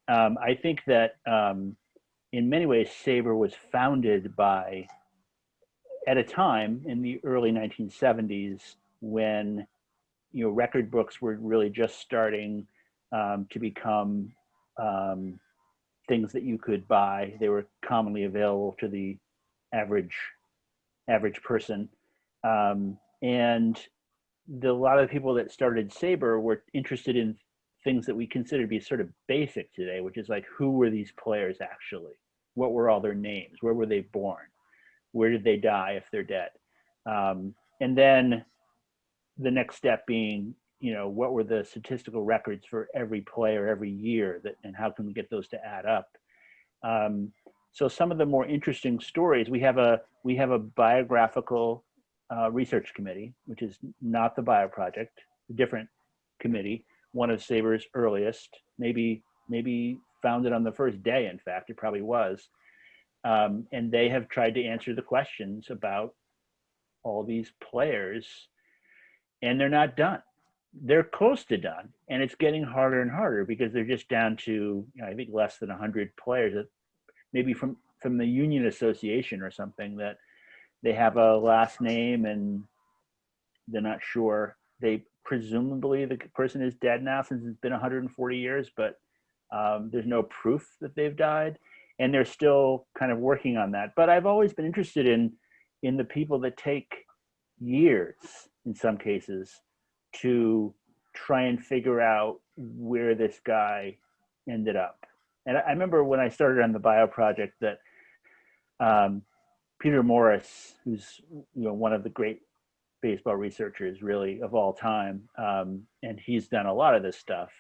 I think that in many ways, Saber was founded at a time in the early 1970s when, record books were really just starting to become things that you could buy. They were commonly available to the average person. And a lot of the people that started Saber were interested in things that we consider to be sort of basic today, which is like, who were these players actually? What were all their names? Where were they born? Where did they die if they're dead? And then the next step being, what were the statistical records for every player every year, and how can we get those to add up? So some of the more interesting stories, we have a biographical research committee, which is not the Bio Project, a different committee, one of Saber's earliest, maybe founded on the first day. In fact, it probably was. And they have tried to answer the questions about all these players, and they're not done. They're close to done, and it's getting harder and harder because they're just down to, I think, less than 100 players, maybe from the Union Association or something, that they have a last name and they're not sure. They presumably the person is dead now since it's been 140 years, but there's no proof that they've died, and they're still kind of working on that. But I've always been interested in the people that take years, in some cases, to try and figure out where this guy ended up. And I remember when I started on the Bio Project that Peter Morris, who's one of the great baseball researchers really of all time, and he's done a lot of this stuff,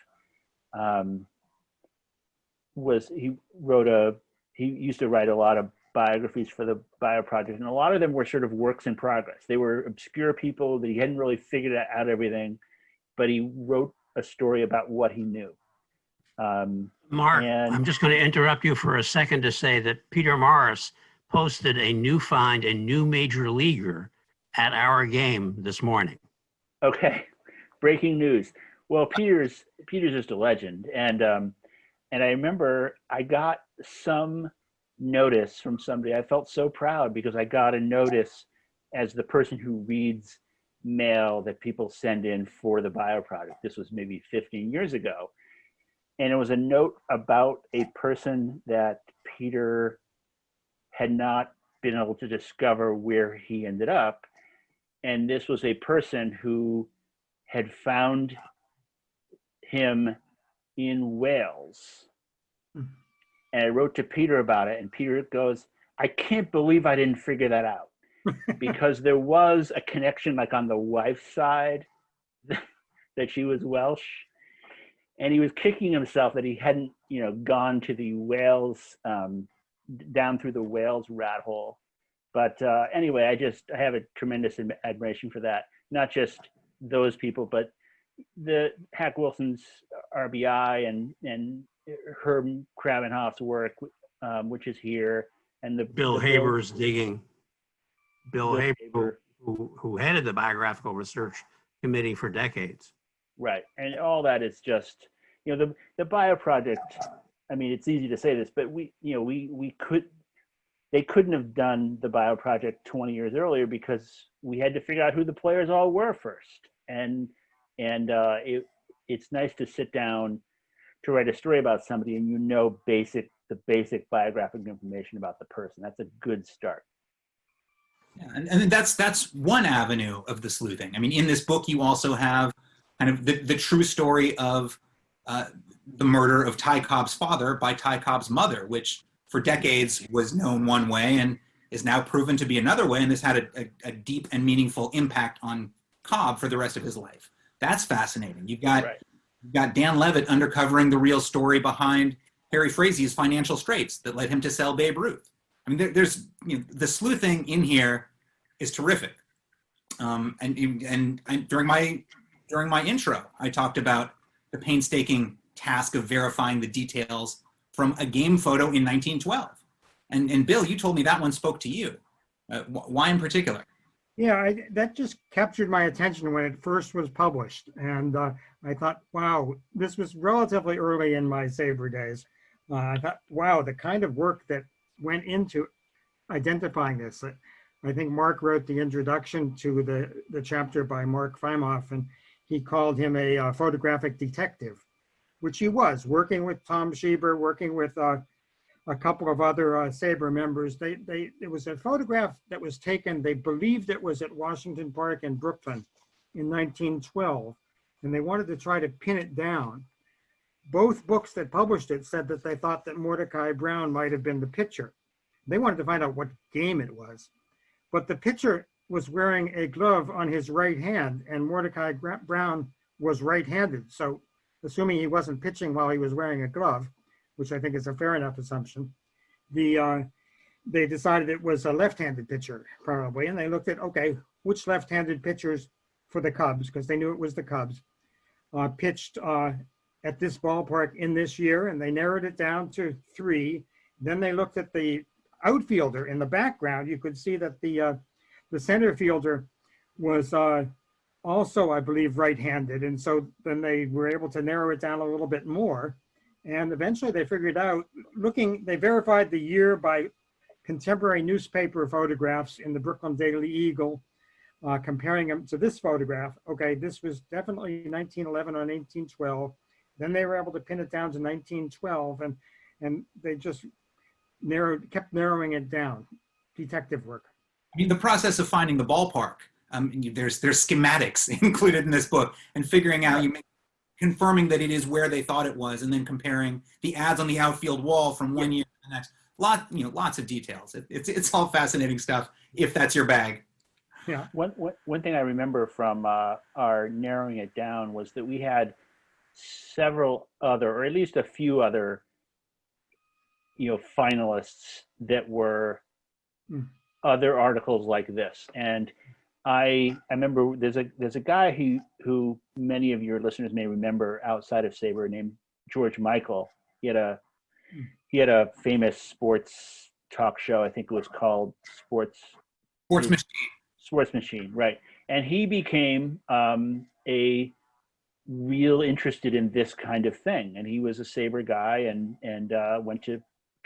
he used to write a lot of biographies for the Bio Project, and a lot of them were sort of works in progress. They were obscure people that he hadn't really figured out everything, but he wrote a story about what he knew. Mark, I'm just going to interrupt you for a second to say that Peter Morris posted a new major leaguer at our game this morning. Okay, breaking news. Well, Peter's just a legend, and I remember I got some notice from somebody. I felt so proud because I got a notice as the person who reads mail that people send in for the Bio Project. This was maybe 15 years ago. And it was a note about a person that Peter had not been able to discover where he ended up. And this was a person who had found him in Wales. And I wrote to Peter about it, and Peter goes, I can't believe I didn't figure that out. Because there was a connection, like on the wife's side, that she was Welsh. And he was kicking himself that he hadn't, gone to the Wales, down through the Wales rat hole. But anyway, I have a tremendous admiration for that. Not just those people, but the Hack Wilson's RBI and Herb Krabenhoff's work, which is here, and Bill Haber's digging. Bill Haber, who headed the biographical research committee for decades. Right, and all that is just, the Bio Project. I mean, it's easy to say this, but we could, they couldn't have done the bio project 20 years earlier because we had to figure out who the players all were first. And it's nice to sit down to write a story about somebody and the basic biographic information about the person. That's a good start. Yeah, and that's one avenue of the sleuthing. I mean, in this book, you also have kind of the true story of the murder of Ty Cobb's father by Ty Cobb's mother, which for decades was known one way and is now proven to be another way. And this had a deep and meaningful impact on Cobb for the rest of his life. That's fascinating. You've got Dan Levitt uncovering the real story behind Harry Frazee's financial straits that led him to sell Babe Ruth. I mean, there's the sleuthing in here is terrific. And during my intro, I talked about the painstaking task of verifying the details from a game photo in 1912. And Bill, you told me that one spoke to you. Why in particular? Yeah, that just captured my attention when it first was published. And I thought, wow, this was relatively early in my Sabre days. I thought, wow, the kind of work that went into identifying this. I think Mark wrote the introduction to the chapter by Mark Feimoff, and he called him a photographic detective, which he was, working with Tom Schieber, working with a couple of other Sabre members. It was a photograph that was taken, they believed it was at Washington Park in Brooklyn in 1912, and they wanted to try to pin it down. Both books that published it said that they thought that Mordecai Brown might have been the pitcher. They wanted to find out what game it was. But the pitcher was wearing a glove on his right hand, and Mordecai Brown was right-handed. So assuming he wasn't pitching while he was wearing a glove, which I think is a fair enough assumption, they decided it was a left-handed pitcher, probably. And they looked at, okay, which left-handed pitchers for the Cubs, because they knew it was the Cubs, pitched at this ballpark in this year, and they narrowed it down to 3. Then they looked at the outfielder in the background. You could see that the center fielder was also, I believe, right-handed. And so then they were able to narrow it down a little bit more. And eventually they figured out, they verified the year by contemporary newspaper photographs in the Brooklyn Daily Eagle, comparing them to this photograph. Okay, this was definitely 1911 or 1912. Then they were able to pin it down to 1912, and they just kept narrowing it down. Detective work. I mean, the process of finding the ballpark, there's schematics included in this book, and figuring out, confirming that it is where they thought it was, and then comparing the ads on the outfield wall from one year to the next. Lots of details. It's all fascinating stuff if that's your bag. Yeah. One thing I remember from our narrowing it down was that we had several other, or at least a few other, finalists that were other articles like this. And I remember there's a guy who many of your listeners may remember outside of Sabre named George Michael. He had a famous sports talk show. I think it was called Sports Machine, right? And he became a real interested in this kind of thing. And he was a Sabre guy and went to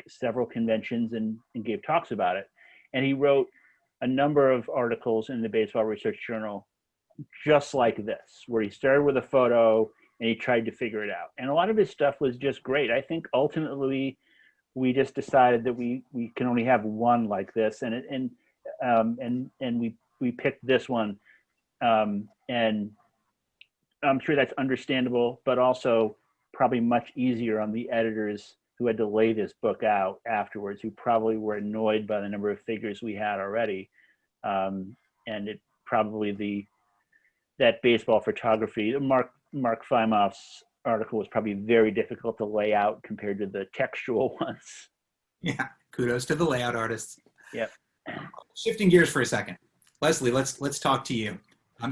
several conventions and gave talks about it. And he wrote a number of articles in the Baseball Research Journal just like this, where he started with a photo and he tried to figure it out. And a lot of his stuff was just great. I think ultimately we just decided that we can only have one like this, and we picked this one. And I'm sure that's understandable, but also probably much easier on the editors who had to lay this book out afterwards, who probably were annoyed by the number of figures we had already. And it probably that baseball photography, Mark Feimoff's article was probably very difficult to lay out compared to the textual ones. Yeah, kudos to the layout artists. Yep. Shifting gears for a second, Leslie, let's talk to you.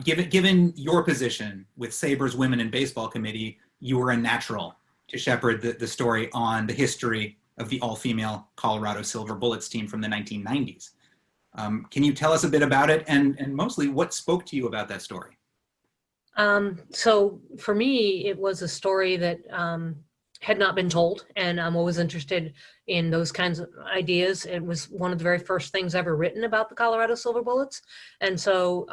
Given your position with Sabre's Women in Baseball Committee, you were a natural to shepherd the story on the history of the all-female Colorado Silver Bullets team from the 1990s. Can you tell us a bit about it, and mostly what spoke to you about that story? So for me, it was a story that had not been told, and I'm always interested in those kinds of ideas. It was one of the very first things ever written about the Colorado Silver Bullets, and so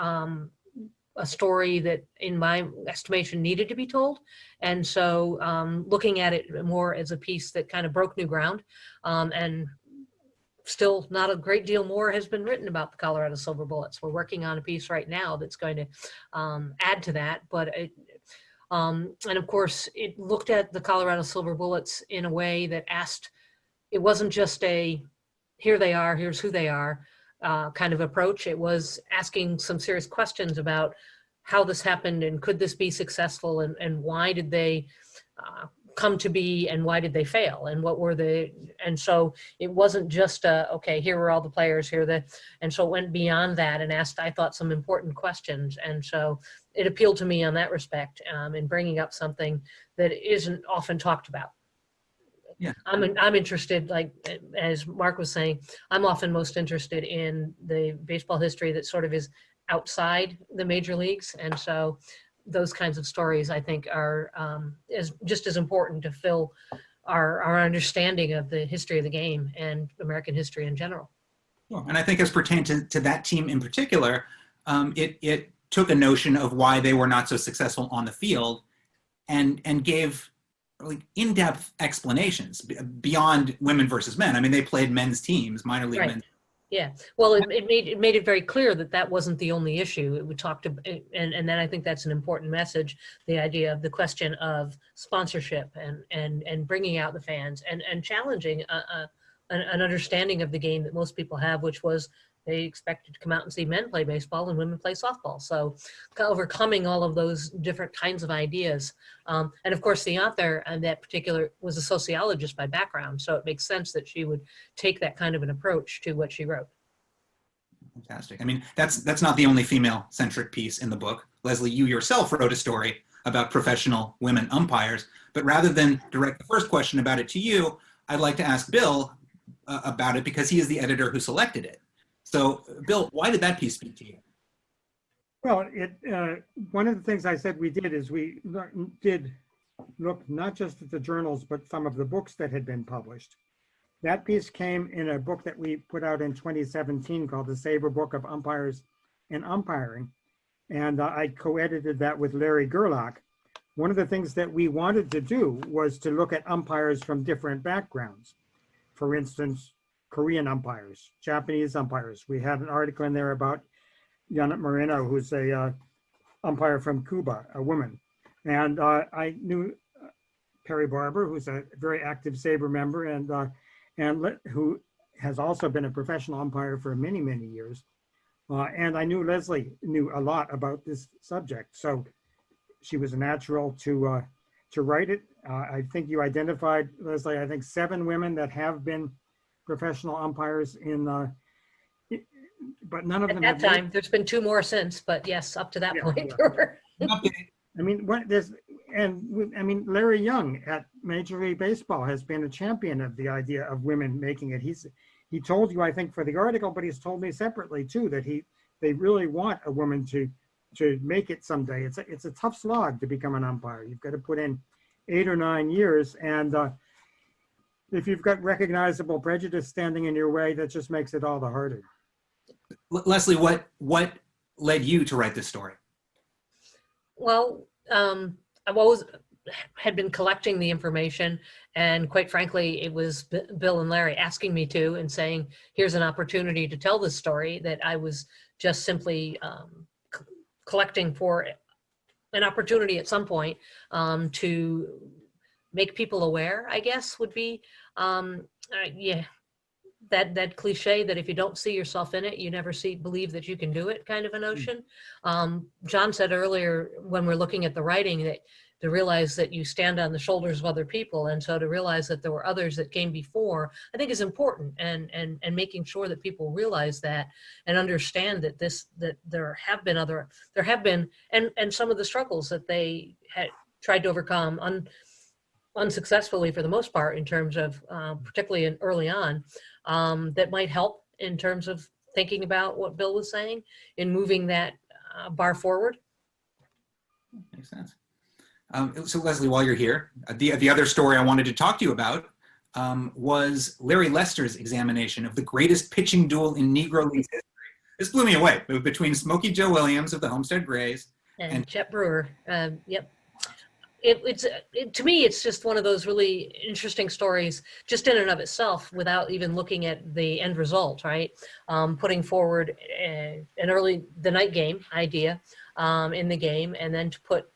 a story that, in my estimation, needed to be told. And so looking at it more as a piece that kind of broke new ground, and still not a great deal more has been written about the Colorado Silver Bullets. We're working on a piece right now that's going to add to that, but and of course, it looked at the Colorado Silver Bullets in a way that asked, it wasn't just a, here they are, here's who they are kind of approach. It was asking some serious questions about how this happened and could this be successful, and why did they come to be, and why did they fail, and what were the, and so it wasn't just okay, here were all the players, and so it went beyond that and asked, I thought, some important questions. And so it appealed to me on that respect, in bringing up something that isn't often talked about. Yeah. I'm interested, like, as Mark was saying, I'm often most interested in the baseball history that sort of is outside the major leagues. And so those kinds of stories, I think, are just as important to fill our understanding of the history of the game and American history in general. Sure. And I think as pertained to that team in particular, it took a notion of why they were not so successful on the field and gave really in-depth explanations beyond women versus men. I mean, they played men's teams, minor league Right. men's. Yeah, well, it made it very clear that that wasn't the only issue. It would talk to, and then I think that's an important message, the idea of the question of sponsorship and bringing out the fans and challenging an understanding of the game that most people have, which was they expected to come out and see men play baseball and women play softball. So overcoming all of those different kinds of ideas. And of course, the author and that particular was a sociologist by background. So it makes sense that she would take that kind of an approach to what she wrote. Fantastic. I mean, that's not the only female-centric piece in the book. Leslie, you yourself wrote a story about professional women umpires, but rather than direct the first question about it to you, I'd like to ask Bill about it because he is the editor who selected it. So, Bill, why did that piece speak to you? Well, one of the things I said we did is we did look not just at the journals, but some of the books that had been published. That piece came in a book that we put out in 2017 called the Saber Book of Umpires and Umpiring. And I co-edited that with Larry Gerlach. One of the things that we wanted to do was to look at umpires from different backgrounds. For instance, Korean umpires, Japanese umpires. We had an article in there about Janet Moreno, who's a umpire from Cuba, a woman. And I knew Perry Barber, who's a very active Sabre member and who has also been a professional umpire for many, many years. And I knew Leslie knew a lot about this subject. So she was a natural to write it. I think you identified, Leslie, I think 7 women that have been professional umpires but none of them At that time, there's been 2 more since, but yes, up to that point. I mean, Larry Young at Major League Baseball has been a champion of the idea of women making it. He told you, I think, for the article, but he's told me separately too that they really want a woman to make it someday. It's a tough slog to become an umpire. You've got to put in 8 or 9 years, and if you've got recognizable prejudice standing in your way, that just makes it all the harder. Leslie, what led you to write this story? Well, I've always had been collecting the information, and quite frankly, it was Bill and Larry asking me to and saying, here's an opportunity to tell this story that I was just simply collecting for an opportunity at some point to make people aware, I guess, would be, that cliche that if you don't see yourself in it, you never believe that you can do it kind of a notion. John said earlier when we're looking at the writing that to realize that you stand on the shoulders of other people, and so to realize that there were others that came before, I think is important, and making sure that people realize that and understand that there have been and some of the struggles that they had tried to overcome unsuccessfully for the most part in terms of particularly early on, that might help in terms of thinking about what Bill was saying in moving that bar forward. Makes sense. So Leslie, while you're here, the other story I wanted to talk to you about was Larry Lester's examination of the greatest pitching duel in Negro League history. This blew me away. It was between Smokey Joe Williams of the Homestead Grays And Chet Brewer. Yep. To me, it's just one of those really interesting stories, just in and of itself, without even looking at the end result, right? Putting forward the night game idea in the game, and then to put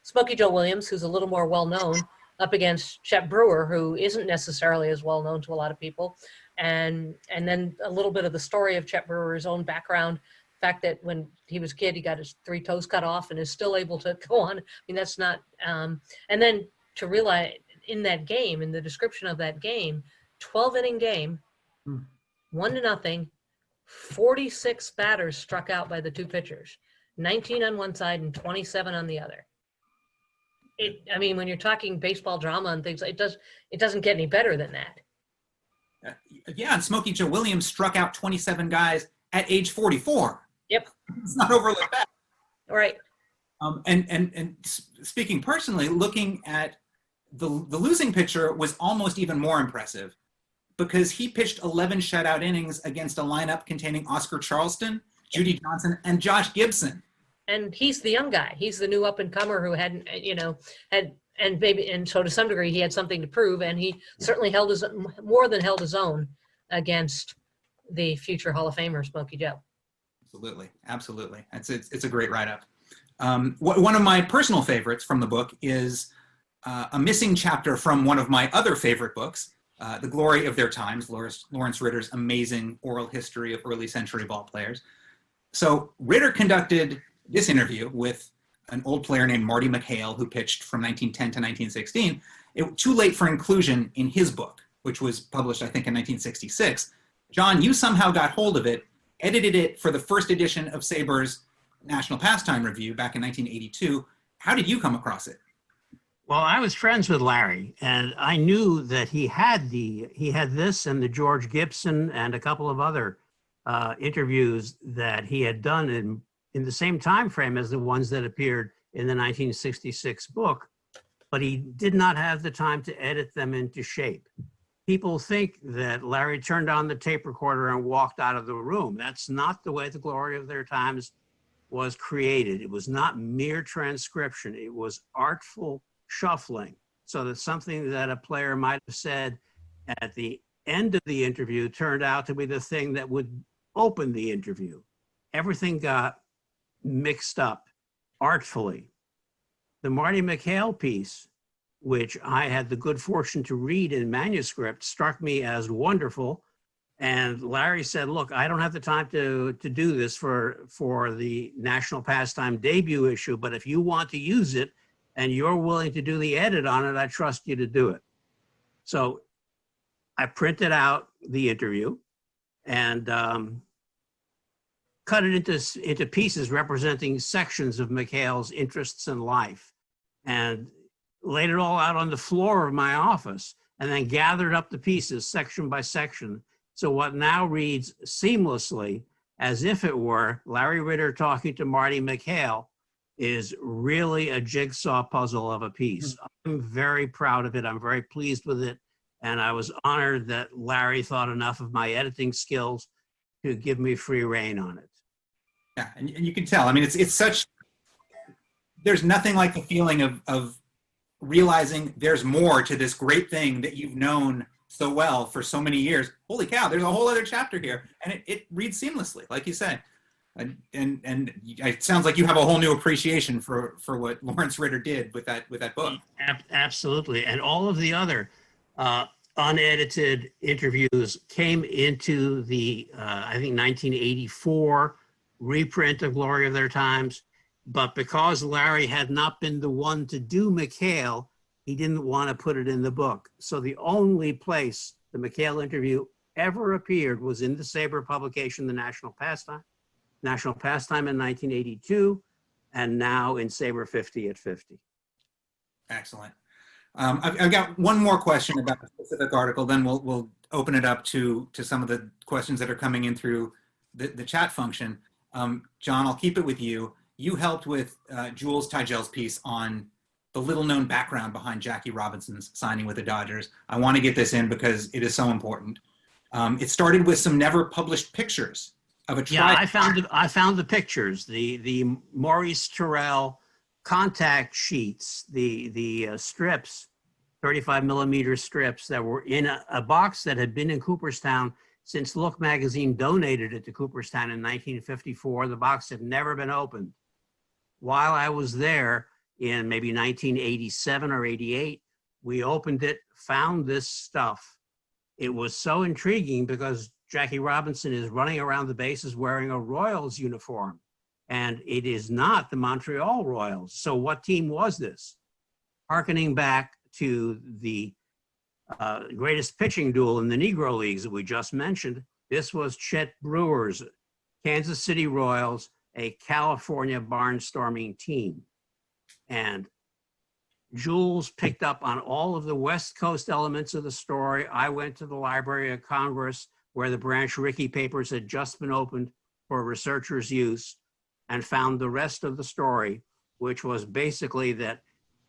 Smokey Joe Williams, who's a little more well-known, up against Chet Brewer, who isn't necessarily as well-known to a lot of people, and then a little bit of the story of Chet Brewer's own background. Fact that when he was a kid, he got his 3 toes cut off and is still able to go on. I mean, that's not, and then to realize in that game, in the description of that game, 12-inning game, 1-0, 46 batters struck out by the 2 pitchers, 19 on one side and 27 on the other. I mean, when you're talking baseball drama and things, it doesn't get any better than that. Yeah, and Smokey Joe Williams struck out 27 guys at age 44. Yep. It's not overlooked that. All right. And speaking personally, looking at the losing pitcher was almost even more impressive because he pitched 11 shutout innings against a lineup containing Oscar Charleston, Judy Johnson, and Josh Gibson. And he's the young guy. He's the new up and comer who hadn't, and so to some degree he had something to prove, and he certainly more than held his own against the future Hall of Famer Smokey Joe. Absolutely. It's a great write-up. One of my personal favorites from the book is a missing chapter from one of my other favorite books, The Glory of Their Times, Lawrence Ritter's amazing oral history of early century ball players. So Ritter conducted this interview with an old player named Marty McHale, who pitched from 1910 to 1916. Too late for inclusion in his book, which was published, I think, in 1966. John, you somehow got hold of it, edited it for the first edition of Saber's National Pastime Review back in 1982. How did you come across it? Well, I was friends with Larry, and I knew that he had this and the George Gibson and a couple of other interviews that he had done in the same time frame as the ones that appeared in the 1966 book, but he did not have the time to edit them into shape. People think that Larry turned on the tape recorder and walked out of the room. That's not the way The Glory of Their Times was created. It was not mere transcription. It was artful shuffling, so that something that a player might have said at the end of the interview turned out to be the thing that would open the interview. Everything got mixed up artfully. The Marty McHale piece, which I had the good fortune to read in manuscript, struck me as wonderful. And Larry said, look, I don't have the time to do this for the National Pastime debut issue, but if you want to use it and you're willing to do the edit on it, I trust you to do it. So I printed out the interview and cut it into pieces representing sections of McHale's interests in life, and laid it all out on the floor of my office, and then gathered up the pieces section by section. So what now reads seamlessly as if it were Larry Ritter talking to Marty McHale is really a jigsaw puzzle of a piece. I'm very proud of it. I'm very pleased with it. And I was honored that Larry thought enough of my editing skills to give me free rein on it. Yeah, and you can tell. I mean, it's such, there's nothing like the feeling of realizing there's more to this great thing that you've known so well for so many years. Holy cow, there's a whole other chapter here. And it reads seamlessly, like you said. And it sounds like you have a whole new appreciation for what Lawrence Ritter did with that book. Absolutely. And all of the other unedited interviews came into the, I think, 1984 reprint of Glory of Their Times. But because Larry had not been the one to do McHale, he didn't want to put it in the book. So the only place the McHale interview ever appeared was in the Saber publication, The National Pastime in 1982, and now in Saber 50 at 50. Excellent. I've got one more question about the specific article, then we'll open it up to some of the questions that are coming in through the chat function. John, I'll keep it with you. You helped with Jules Tygel's piece on the little known background behind Jackie Robinson's signing with the Dodgers. I want to get this in because it is so important. It started with some never published pictures of a Yeah, I found the pictures, the Maurice Terrell contact sheets, the strips, 35 millimeter strips that were in a box that had been in Cooperstown since Look magazine donated it to Cooperstown in 1954. The box had never been opened. While I was there in maybe 1987 or 88, we opened it, found this stuff. It was so intriguing because Jackie Robinson is running around the bases wearing a Royals uniform, and it is not the Montreal Royals. So what team was this? Harkening back to the greatest pitching duel in the Negro Leagues that we just mentioned, this was Chet Brewer's Kansas City Royals, a California barnstorming team. And Jules picked up on all of the West Coast elements of the story. I went to the Library of Congress where the Branch Rickey papers had just been opened for researchers' use and found the rest of the story, which was basically that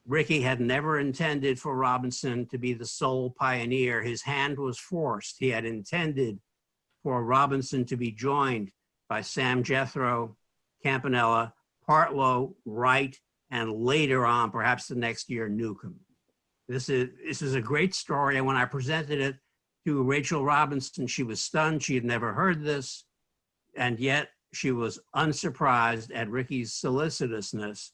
Rickey had never intended for Robinson to be the sole pioneer. His hand was forced. He had intended for Robinson to be joined by Sam Jethro, Campanella, Partlow, Wright, and later on, perhaps the next year, Newcomb. This is a great story, and when I presented it to Rachel Robinson, she was stunned. She had never heard this, and yet she was unsurprised at Ricky's solicitousness,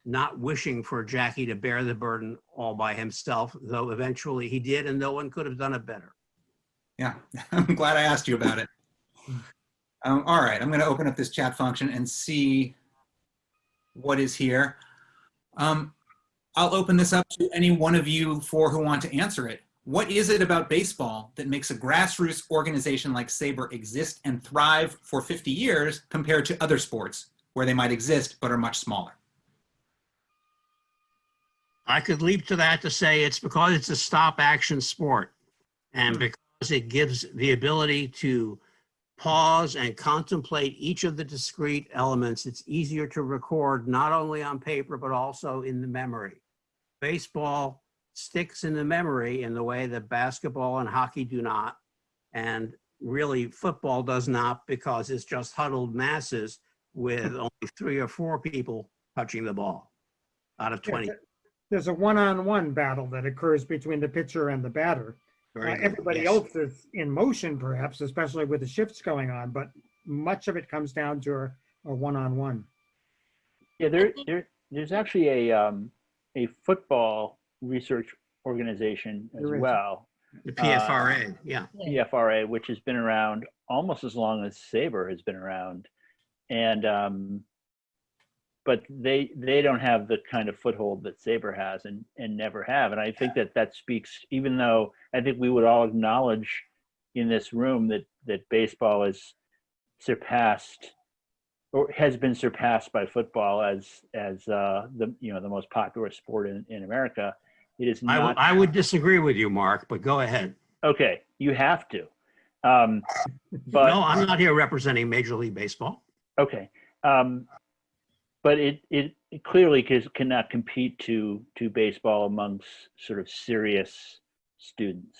not wishing for Jackie to bear the burden all by himself, though eventually he did, and no one could have done it better. Yeah, I'm glad I asked you about it. All right, I'm going to open up this chat function and see what is here. I'll open this up to any one of you four who want to answer it. What is it about baseball that makes a grassroots organization like Sabre exist and thrive for 50 years compared to other sports where they might exist but are much smaller? I could leap to that to say it's because it's a stop-action sport, and because it gives the ability to pause and contemplate each of the discrete elements. It's easier to record not only on paper, but also in the memory. Baseball sticks in the memory in the way that basketball and hockey do not. And really football does not, because it's just huddled masses with only 3 or 4 people touching the ball out of 20. There's a one-on-one battle that occurs between the pitcher and the batter. Everybody else is in motion, perhaps, especially with the shifts going on, but much of it comes down to a one-on-one. Yeah, there's actually a football research organization as well. The PFRA, yeah. PFRA, which has been around almost as long as Saber has been around. And but they don't have the kind of foothold that Saber has and never have. And I think that speaks, even though I think we would all acknowledge in this room that baseball is surpassed or has been surpassed by football as the most popular sport in America. It is not. I would disagree with you, Mark, but go ahead. Okay, you have to. But no, I'm not here representing Major League Baseball. Okay. But it clearly cannot compete to baseball amongst sort of serious students.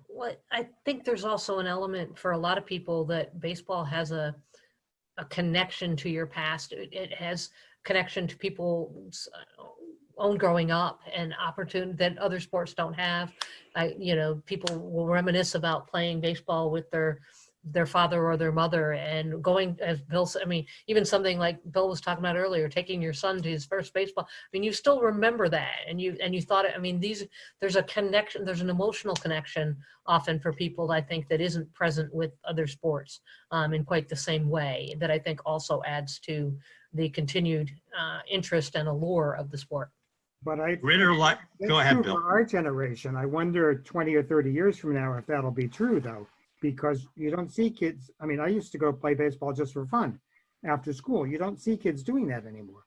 Well, I think there's also an element for a lot of people that baseball has a connection to your past. It has connection to people's own growing up and opportunity that other sports don't have. People will reminisce about playing baseball with their father or their mother and going, as Bill said, even something like Bill was talking about earlier, taking your son to his first baseball. You still remember that, and you thought there's a connection, there's an emotional connection often for people, I think, that isn't present with other sports in quite the same way, that I think also adds to the continued interest and allure of the sport. But go ahead, Bill. For our generation, I wonder 20 or 30 years from now if that'll be true, though. Because you don't see kids. I used to go play baseball just for fun after school. You don't see kids doing that anymore.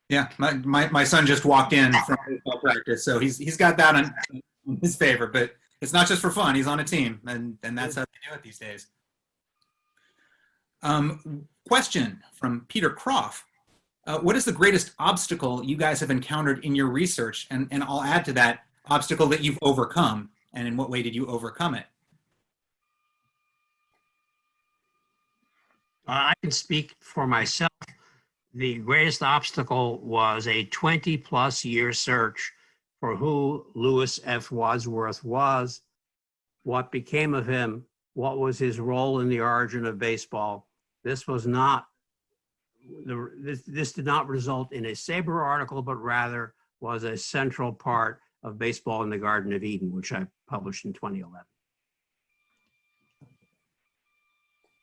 Yeah, my son just walked in from baseball practice, so he's got that on his favor. But it's not just for fun. He's on a team, and that's how they do it these days. Question from Peter Croft. What is the greatest obstacle you guys have encountered in your research? And I'll add to that, obstacle that you've overcome, and in what way did you overcome it? I can speak for myself. The greatest obstacle was a 20-plus year search for who Louis F. Wadsworth was, what became of him, what was his role in the origin of baseball. This was not, this did not result in a Saber article, but rather was a central part of Baseball in the Garden of Eden, which I published in 2011.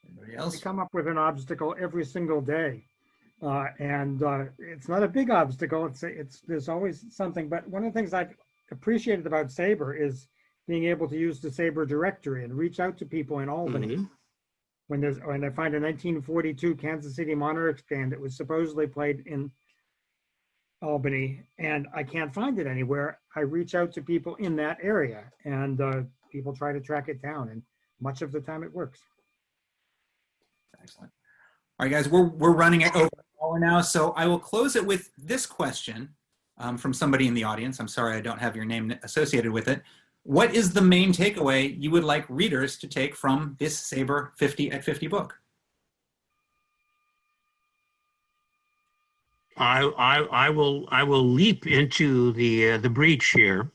Anybody We else? come up with an obstacle every single day. And it's not a big obstacle. There's always something. But one of the things I've appreciated about Saber is being able to use the Saber directory and reach out to people in Albany. Mm-hmm. When I find a 1942 Kansas City Monarchs game that was supposedly played in Albany, and I can't find it anywhere, I reach out to people in that area, and people try to track it down, and much of the time it works. Excellent. All right, guys, we're running it over an hour now, so I will close it with this question from somebody in the audience. I'm sorry I don't have your name associated with it. What is the main takeaway you would like readers to take from this Saber 50 at 50 book? I will leap into the breach here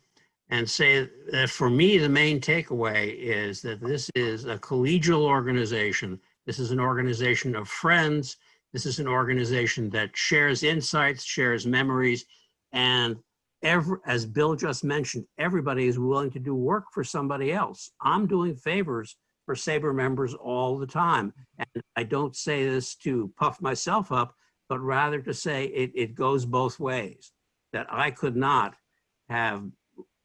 and say that for me, the main takeaway is that this is a collegial organization. This is an organization of friends. This is an organization that shares insights, shares memories, and as Bill just mentioned, everybody is willing to do work for somebody else. I'm doing favors for Saber members all the time. And I don't say this to puff myself up, but rather to say it goes both ways, that I could not have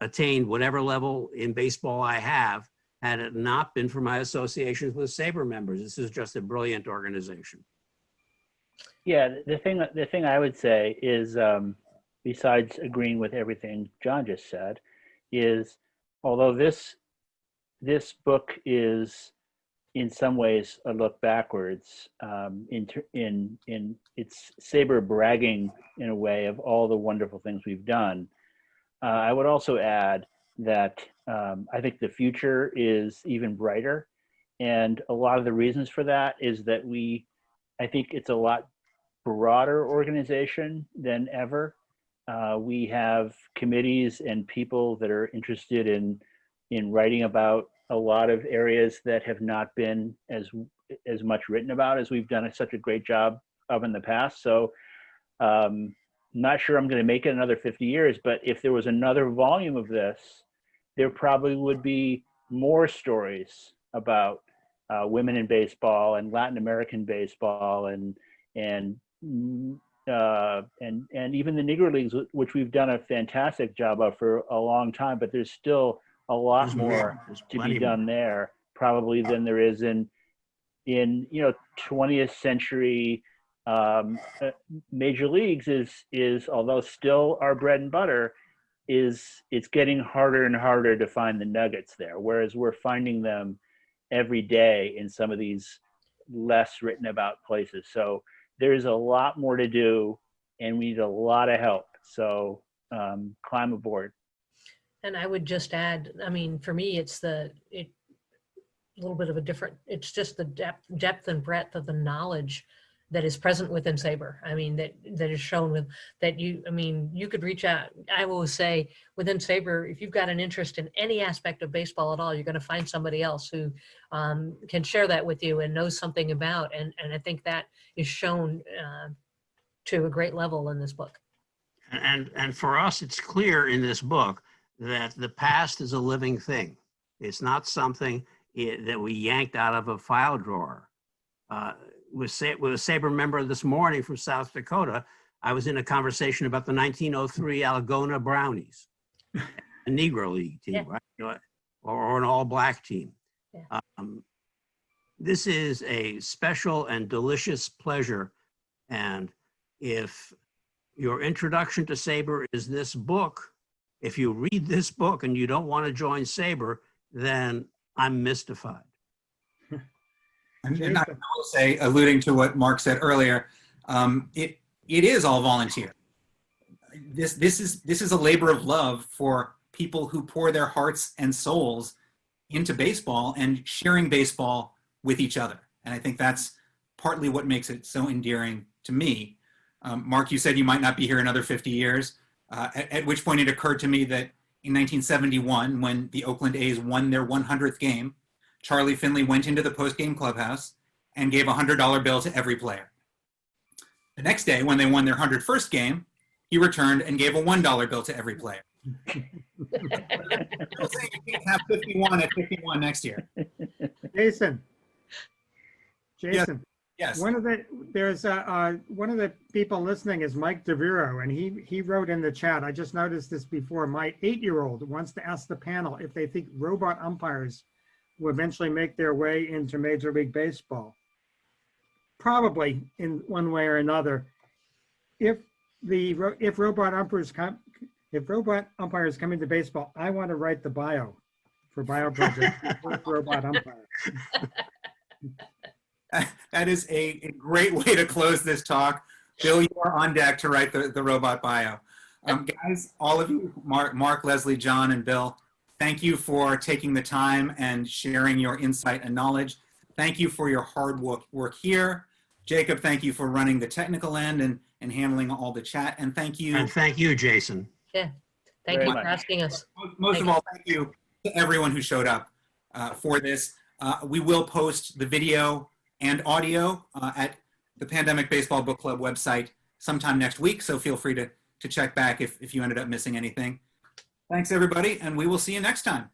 attained whatever level in baseball I have had it not been for my associations with Saber members. This is just a brilliant organization. Yeah, the thing I would say is, besides agreeing with everything John just said, is although this book is in some ways a look backwards, in it's Saber bragging in a way of all the wonderful things we've done. I would also add that I think the future is even brighter, and a lot of the reasons for that is that I think it's a lot broader organization than ever. We have committees and people that are interested in writing about a lot of areas that have not been as much written about as we've done such a great job of in the past. So not sure I'm going to make it another 50 years, but if there was another volume of this, there probably would be more stories about women in baseball and Latin American baseball and even the Negro Leagues, which we've done a fantastic job of for a long time, but there's still a lot more to be done there probably than there is in 20th century major leagues is although still our bread and butter, it's getting harder and harder to find the nuggets there, whereas we're finding them every day in some of these less written about places. So there's a lot more to do, and we need a lot of help. So climb aboard. And I would just add, I mean, for me, it's a little bit of a different, it's just the depth and breadth of the knowledge that is present within Saber. I mean, that is shown with that you could reach out. I always say within Saber, if you've got an interest in any aspect of baseball at all, you're going to find somebody else who can share that with you and knows something about. And I think that is shown to a great level in this book. And for us, it's clear in this book that the past is a living thing. It's not something that we yanked out of a file drawer. With a Saber member this morning from South Dakota, I was in a conversation about the 1903 Algona Brownies, a Negro League team, yeah. Right? Or an all-black team. Yeah. This is a special and delicious pleasure. And if your introduction to Saber is this book, if you read this book and you don't want to join Saber, then I'm mystified. And I will say, alluding to what Mark said earlier, it is all volunteer. This is a labor of love for people who pour their hearts and souls into baseball and sharing baseball with each other. And I think that's partly what makes it so endearing to me. Mark, you said you might not be here another 50 years, at which point it occurred to me that in 1971, when the Oakland A's won their 100th game, Charlie Finley went into the post-game clubhouse and gave a $100 bill to every player. The next day, when they won their 101st game, he returned and gave a $1 bill to every player. I'm saying you can't have 51 at 51 next year. Jason. Yes. One of the people listening is Mike DeViro, and he wrote in the chat, I just noticed this before, my 8-year-old wants to ask the panel if they think robot umpires will eventually make their way into Major League Baseball. Probably in one way or another. If robot umpires come into baseball, I want to write the bio for Bio Project for robot umpire. That is a great way to close this talk. Bill, you are on deck to write the robot bio. Guys, all of you, Mark, Leslie, John, and Bill, thank you for taking the time and sharing your insight and knowledge. Thank you for your hard work here. Jacob, thank you for running the technical end and handling all the chat. And thank you. And thank you, Jason. Yeah. Thank you for asking us. Most of all, thank you to everyone who showed up for this. We will post the video and audio at the Pandemic Baseball Book Club website sometime next week. So feel free to check back if you ended up missing anything. Thanks, everybody, and we will see you next time.